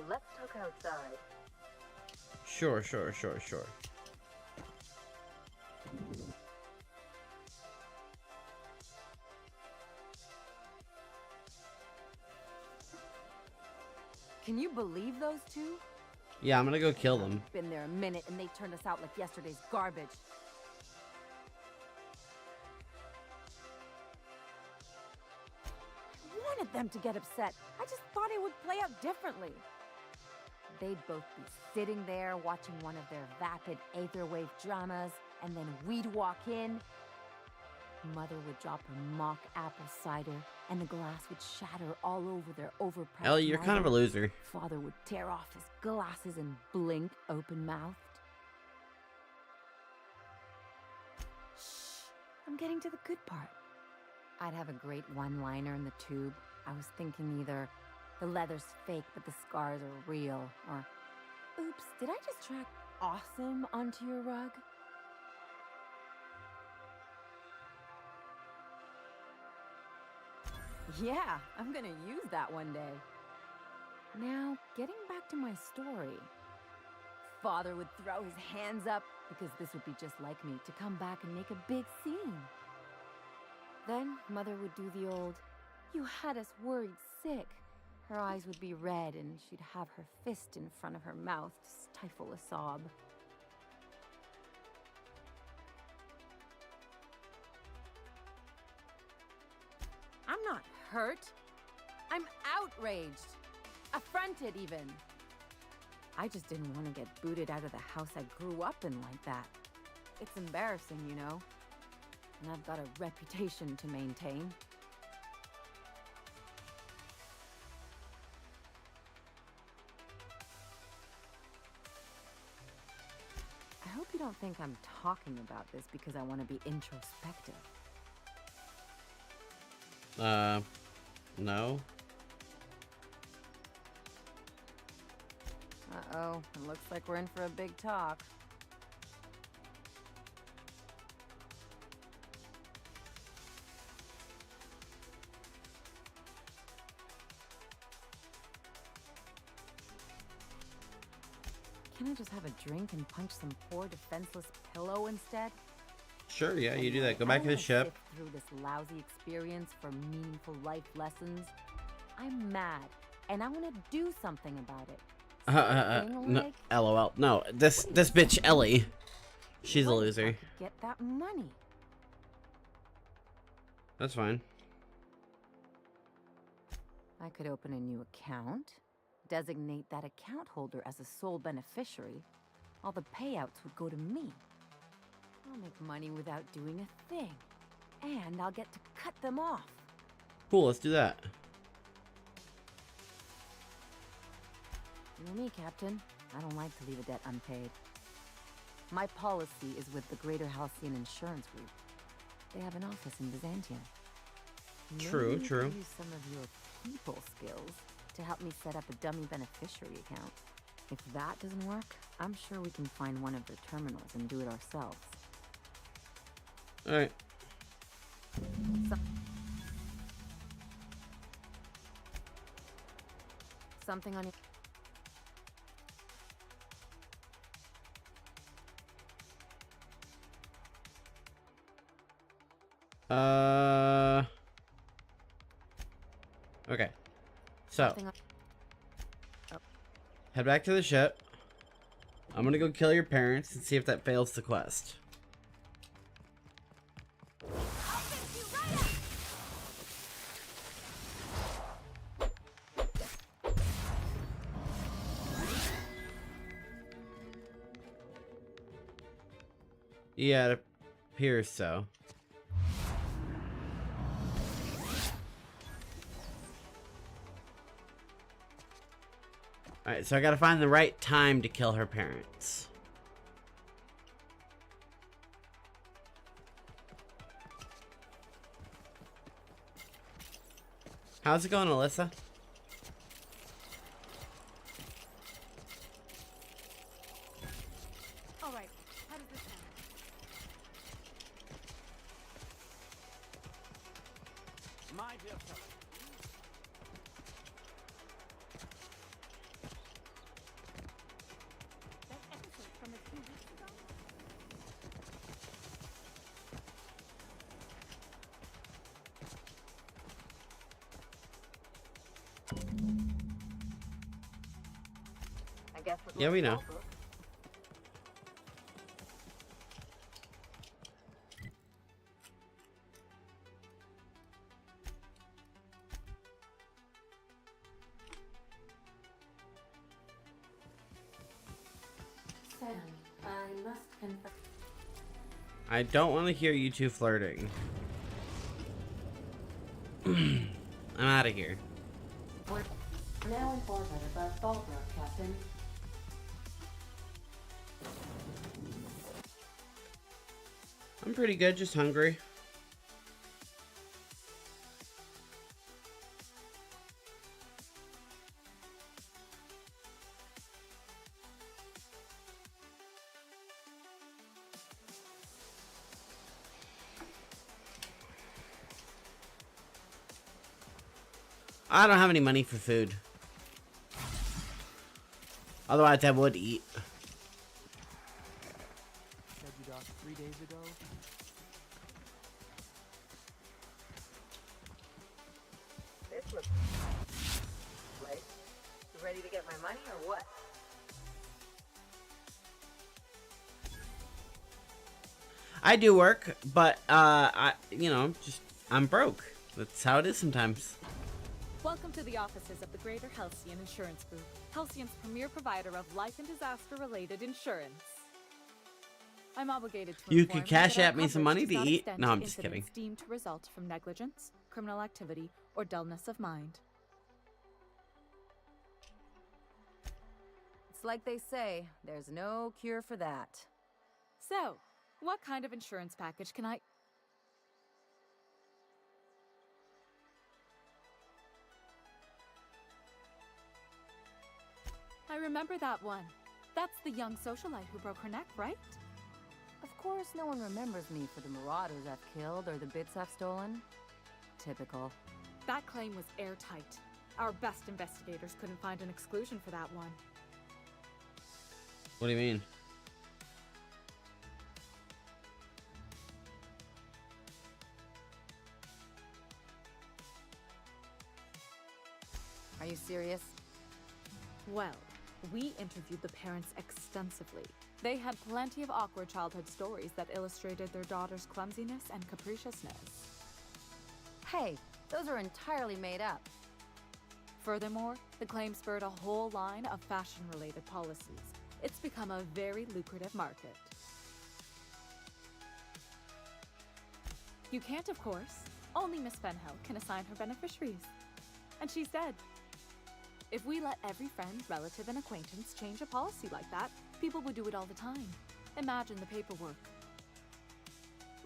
Let's talk outside. Sure. Can you believe those two? Yeah, I'm gonna go kill them. Been there a minute and they turned us out like yesterday's garbage. them to get upset. I just thought it would play out differently. They'd both be sitting there watching one of their vapid aetherwave dramas, and then we'd walk in. Mother would drop her mock apple cider, and the glass would shatter all over their overpriced Ellie, you're kind of a loser. Father would tear off his glasses and blink open-mouthed. Shh, I'm getting to the good part. I'd have a great one-liner in the tube. I was thinking either the leather's fake but the scars are real, or oops, did I just track awesome onto your rug? Yeah, I'm gonna use that one day. Now, getting back to my story. Father would throw his hands up, because this would be just like me, to come back and make a big scene. Then, Mother would do the old, "You had us worried sick." Her eyes would be red, and she'd have her fist in front of her mouth to stifle a sob. I'm not hurt. I'm outraged. Affronted, even. I just didn't want to get booted out of the house I grew up in like that. It's embarrassing, you know. And I've got a reputation to maintain. I hope you don't think I'm talking about this because I want to be introspective. No. Uh-oh, it looks like we're in for a big talk. Can I just have a drink and punch some poor defenseless pillow instead? Sure, yeah, you do that. Go back to the ship. Sift through this lousy experience for meaningful life lessons. I'm mad, and I want to do something about it. No, LOL. No, this bitch Ellie, she's a loser. Get that money. That's fine. I could open a new account, designate that account holder as a sole beneficiary. All the payouts would go to me. I'll make money without doing a thing, and I'll get to cut them off. Cool, let's do that. You know me, Captain. I don't like to leave a debt unpaid. My policy is with the Greater Halcyon Insurance Group. They have an office in Byzantium. True, Maybe you true. could use some of your people skills to help me set up a dummy beneficiary account. If that doesn't work, I'm sure we can find one of their terminals and do it ourselves. All right. Something on your... Okay. So, Something on... Oh. head back to the ship. I'm gonna go kill your parents and see if that fails the quest. Yeah, it appears so. Alright, so I gotta find the right time to kill her parents. How's it going, Alyssa? All right, how does this sound? My dear fellow. That episode from a few weeks ago? I guess Yeah, we know. Sam, I must confess. I don't want to hear you two flirting. I'm out of here. We're now in orbit above Fallbrook, Captain. I'm pretty good, just hungry. I don't have any money for food. Otherwise, I would eat. Said you docked 3 days ago. This looks right. You ready to get my money or what? I do work, but I'm broke. That's how it is sometimes. Welcome to the offices of the Greater Halcyon Insurance Group, Halcyon's premier provider of life and disaster-related insurance. I'm obligated to You inform could cash that our at me some coverage money does to not eat. extend No, to I'm just kidding. incidents deemed to result from negligence, criminal activity, or dullness of mind. It's like they say, there's no cure for that. So, what kind of insurance package can I... I remember that one. That's the young socialite who broke her neck, right? Of course, no one remembers me for the marauders I've killed or the bits I've stolen. Typical. That claim was airtight. Our best investigators couldn't find an exclusion for that one. What do you mean? Are you serious? Well, we interviewed the parents extensively. They had plenty of awkward childhood stories that illustrated their daughter's clumsiness and capriciousness. Hey, those are entirely made up. Furthermore, the claim spurred a whole line of fashion-related policies. It's become a very lucrative market. You can't, of course. Only Miss Fenhill can assign her beneficiaries. And she's dead. If we let every friend, relative, and acquaintance change a policy like that, people would do it all the time. Imagine the paperwork.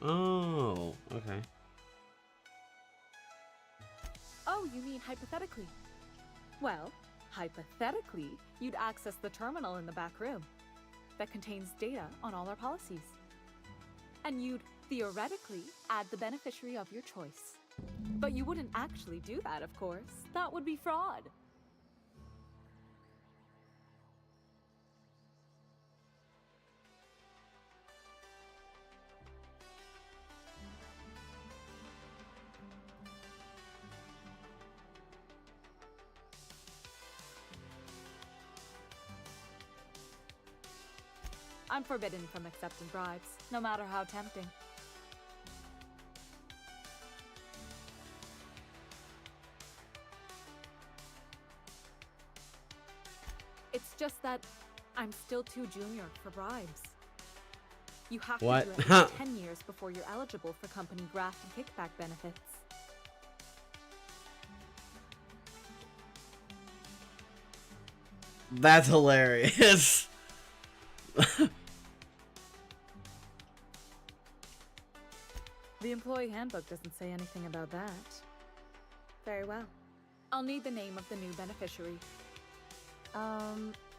Oh, okay. Oh, you mean hypothetically? Well, hypothetically, you'd access the terminal in the back room that contains data on all our policies. And you'd theoretically add the beneficiary of your choice. But you wouldn't actually do that, of course. That would be fraud. I'm forbidden from accepting bribes, no matter how tempting. It's just that I'm still too junior for bribes. You have to What? do it for 10 years before you're eligible for company graft and kickback benefits. That's hilarious. The employee handbook doesn't say anything about that. Very well. I'll need the name of the new beneficiary.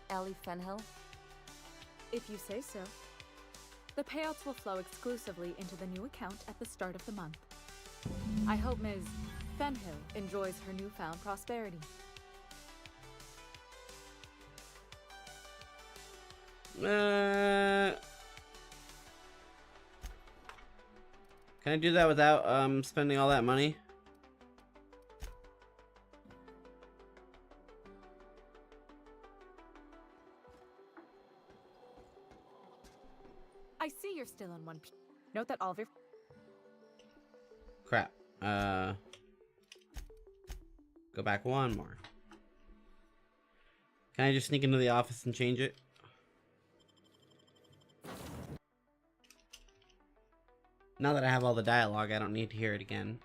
Ellie Fenhill? If you say so. The payouts will flow exclusively into the new account at the start of the month. I hope Ms. Fenhill enjoys her newfound prosperity. Can I do that without spending all that money? I see you're still on one. Note that all of your... Crap. Go back one more. Can I just sneak into the office and change it? Now that I have all the dialogue, I don't need to hear it again.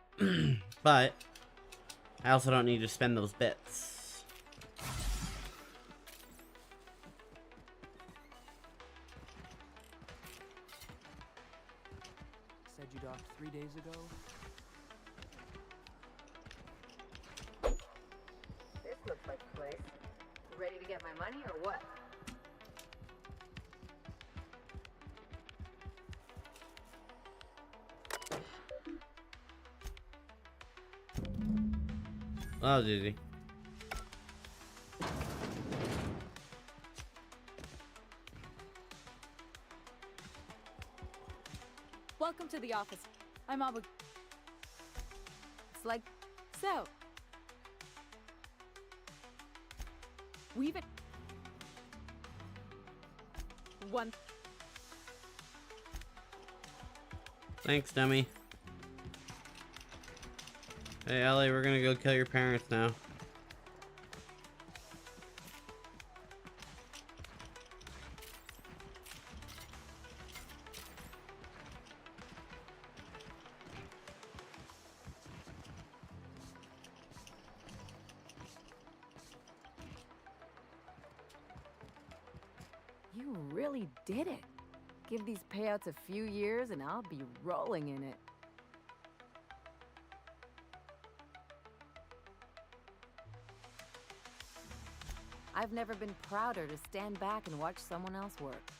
But I also don't need to spend those bits. Said you docked 3 days ago. This looks like the place. Ready to get my money or what? Oh, did he? Welcome to the office. I'm It's like so. We've one. Thanks, dummy. Hey, Ellie, we're gonna go kill your parents now. You really did it. Give these payouts a few years and I'll be rolling in it. I've never been prouder to stand back and watch someone else work.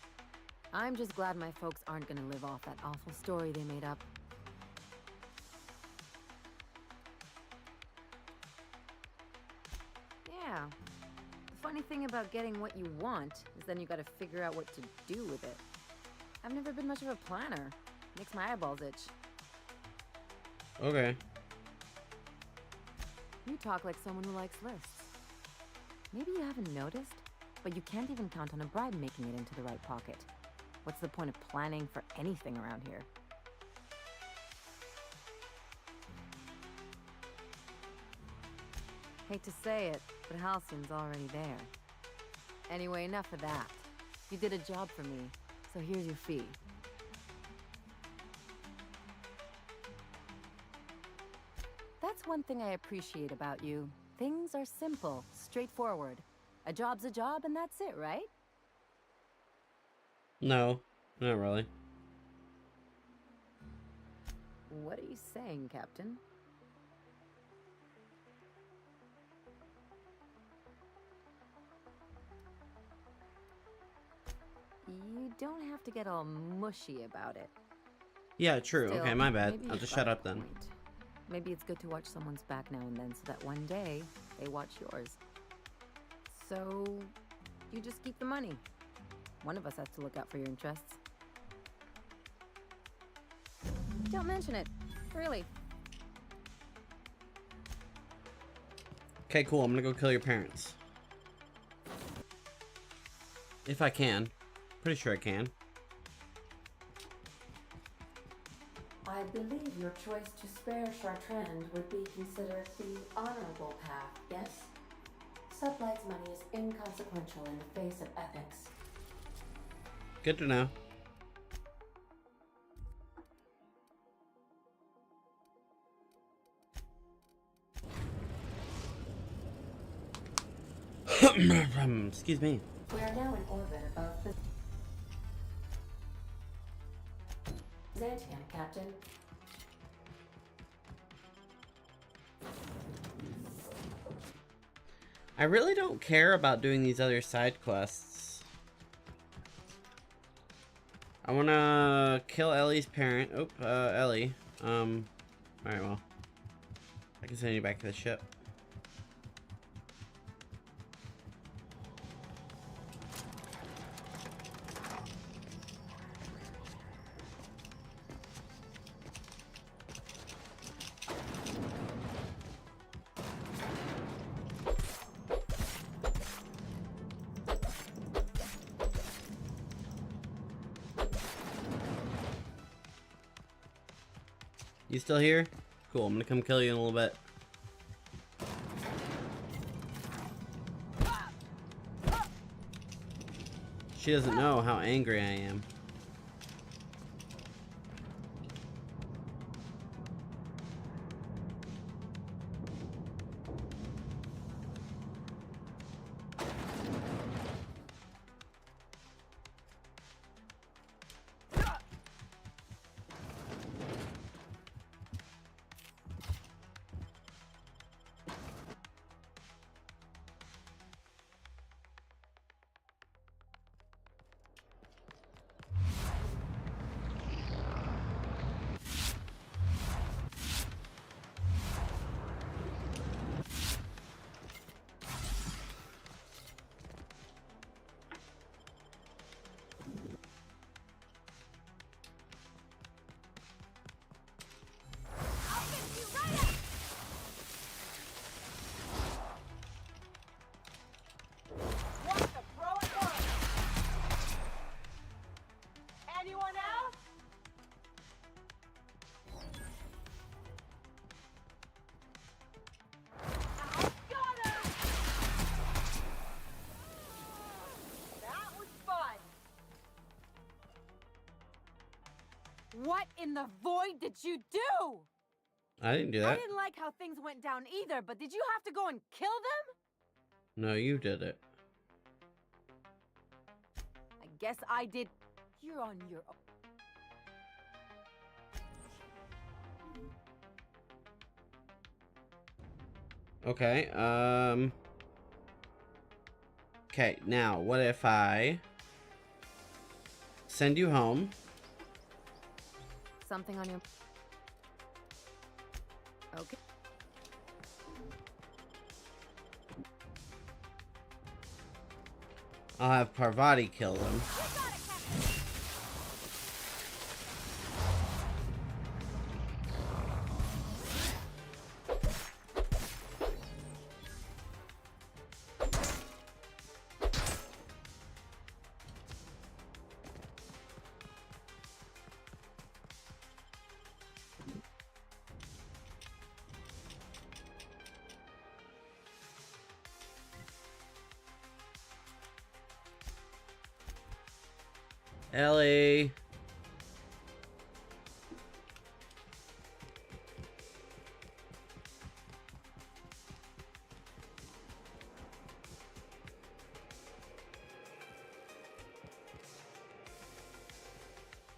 I'm just glad my folks aren't gonna live off that awful story they made up. Yeah. The funny thing about getting what you want is then you gotta figure out what to do with it. I've never been much of a planner. Makes my eyeballs itch. Okay. You talk like someone who likes lists. Maybe you haven't noticed, but you can't even count on a bribe making it into the right pocket. What's the point of planning for anything around here? Hate to say it, but Halcyon's already there. Anyway, enough of that. You did a job for me, so here's your fee. That's one thing I appreciate about you. Things are simple, straightforward. A job's a job and that's it, right? No, not really. What are you saying, Captain? You don't have to get all mushy about it. Yeah, true. Still, okay, my bad. maybe I'll you've just got shut a up then. point. Maybe it's good to watch someone's back now and then so that one day they watch yours. So, you just keep the money. One of us has to look out for your interests. Don't mention it. Really. Okay, cool. I'm gonna go kill your parents. If I can. Pretty sure I can. I believe your choice to spare Chartrand would be considered the honorable path, yes? Sublight's money is inconsequential in the face of ethics. Good to know. Excuse me. We are now in orbit above the Byzantium, Captain. I really don't care about doing these other side quests. I wanna kill Ellie's parent. Oh, Ellie. Alright, well. I can send you back to the ship. You still here? Cool, I'm gonna come kill you in a little bit. She doesn't know how angry I am. What in the void did you do? I didn't do I that. didn't like how things went down either, but did you have to go and kill them? No, you did it. I guess I did. You're on your own. Okay, okay, now, what if I send you home? Something on your... Okay. I'll have Parvati kill them. Ellie.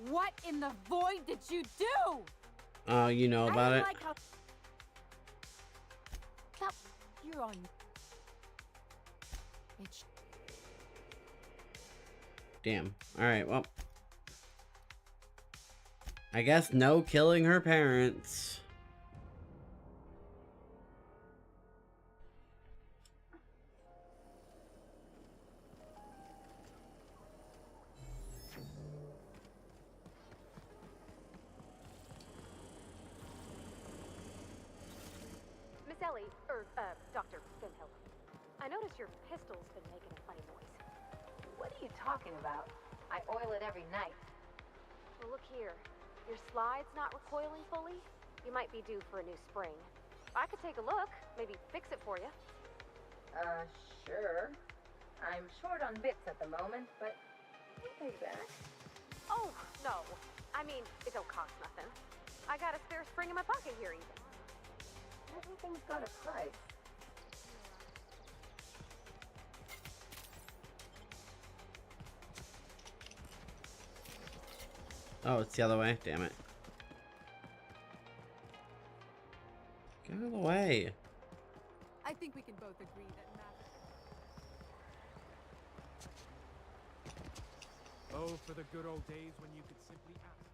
What in the void did you do? Oh, you know about I it? didn't like how... Stop. You're on... Bitch. Damn. Alright, well. I guess no killing her parents. Miss Ellie, Dr. Finhill. I noticed your pistol's been making a funny noise. What are you talking about? I oil it every night. Well, look here. Your slide's not recoiling fully. You might be due for a new spring. I could take a look, maybe fix it for you. Sure. I'm short on bits at the moment, but I'll pay back. Oh, no. I mean, it don't cost nothing. I got a spare spring in my pocket here even. Everything's got a price. Oh, it's the other way. Damn it. Get out of the way. I think we can both agree that Oh, for the good old days when you could simply ask.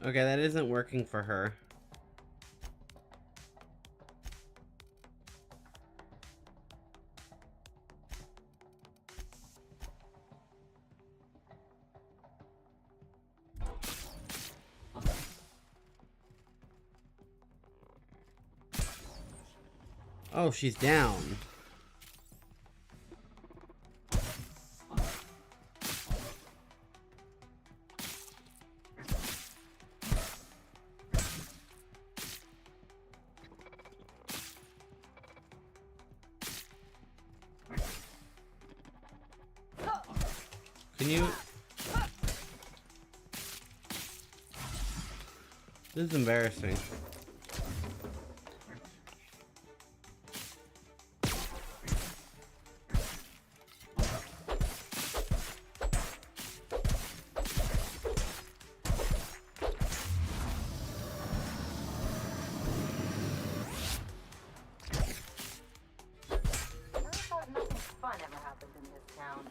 Okay, that isn't working for her. Oh, she's down. Can you... This is embarrassing. Nothing fun ever happens in this town.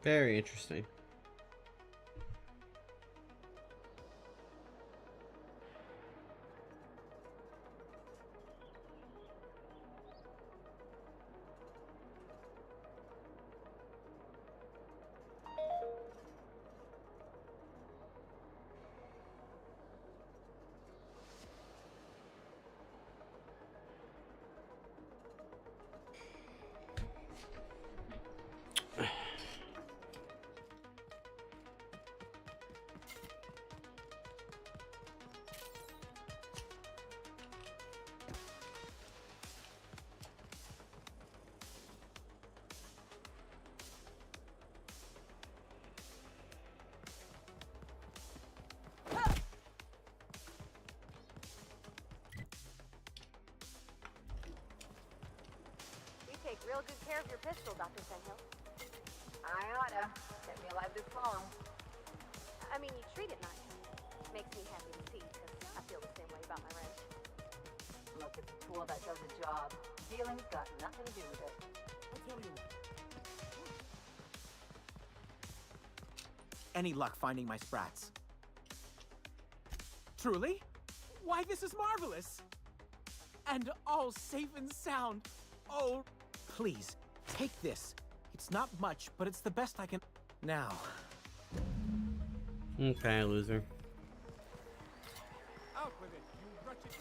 Very interesting. Take real good care of your pistol, Dr. Sandhill. I oughta. Kept me alive this long. I mean, you treat it nice. Makes me happy to see, because I feel the same way about my wrench. Look, it's a tool that does the job. Feeling's got nothing to do with it. I'll tell you. Any luck finding my sprats? Truly? Why, this is marvelous! And all safe and sound. Oh, please, take this. It's not much, but it's the best I can... Now. Okay, loser. Out with it, you wretched...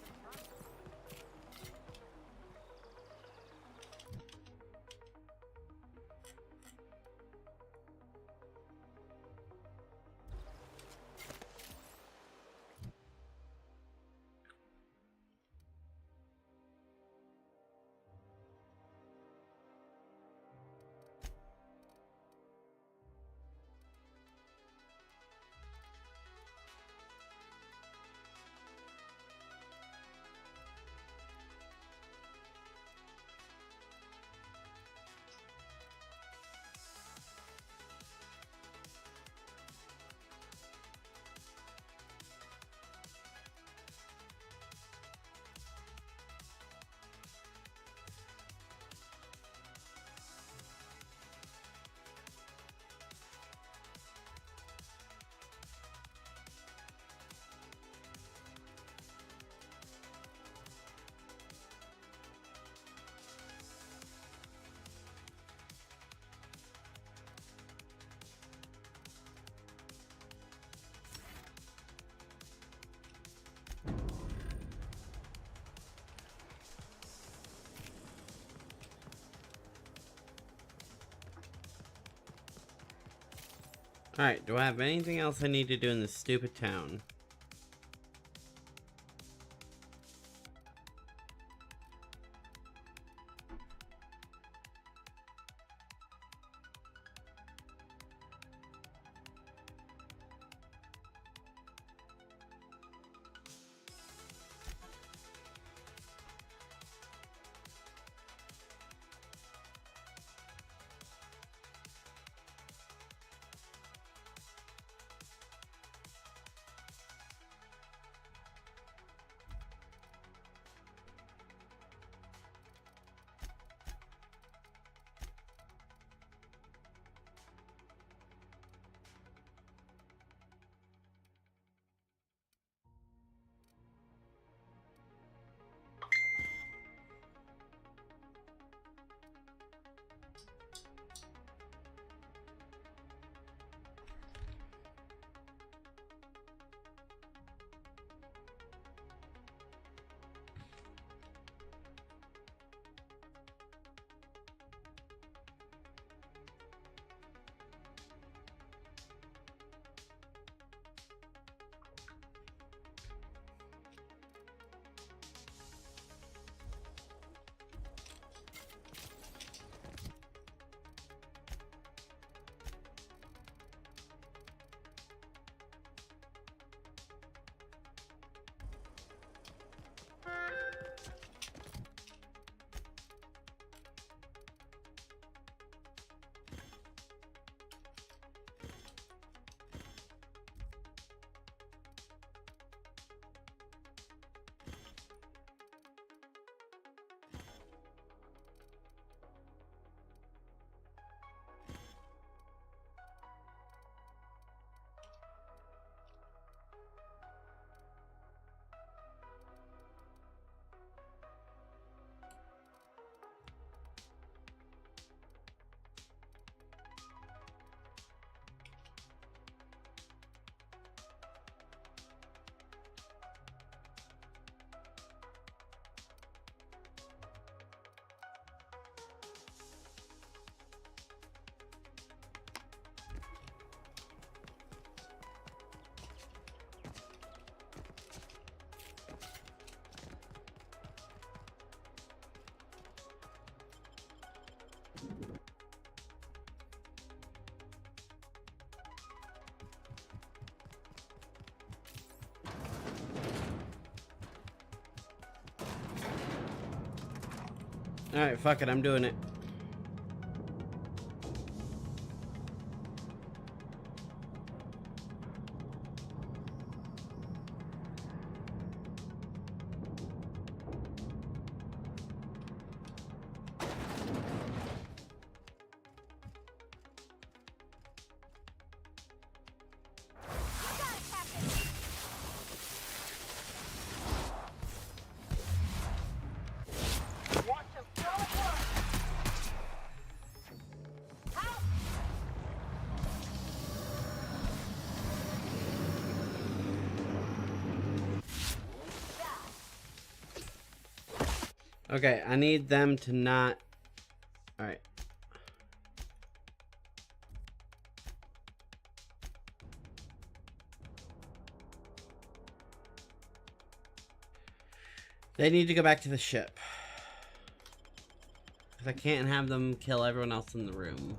Alright, do I have anything else I need to do in this stupid town? Alright, fuck it, I'm doing it. Okay, I need them to not... Alright. They need to go back to the ship. Because I can't have them kill everyone else in the room.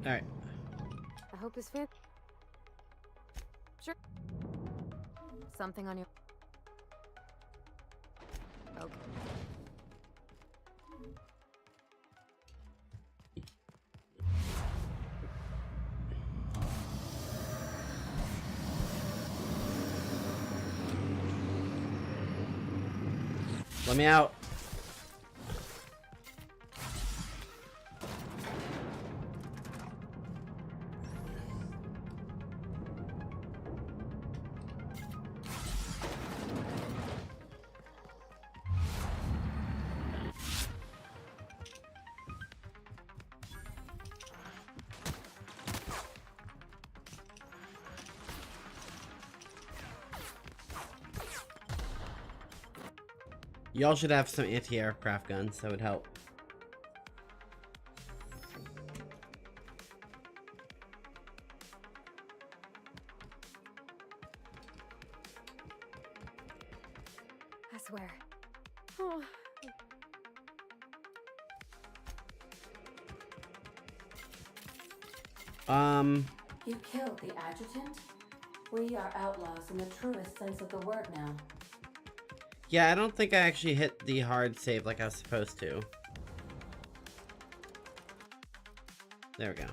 Alright. I hope this fits. Sure. Something on your... Okay. Let me out. Y'all should have some anti-aircraft guns, that would help. I swear. Oh. You killed the adjutant? We are outlaws in the truest sense of the word now. Yeah, I don't think I actually hit the hard save like I was supposed to. There we go.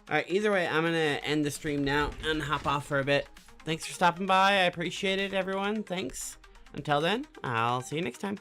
Alright, either way, I'm gonna end the stream now and hop off for a bit. Thanks for stopping by. I appreciate it, everyone. Thanks. Until then, I'll see you next time.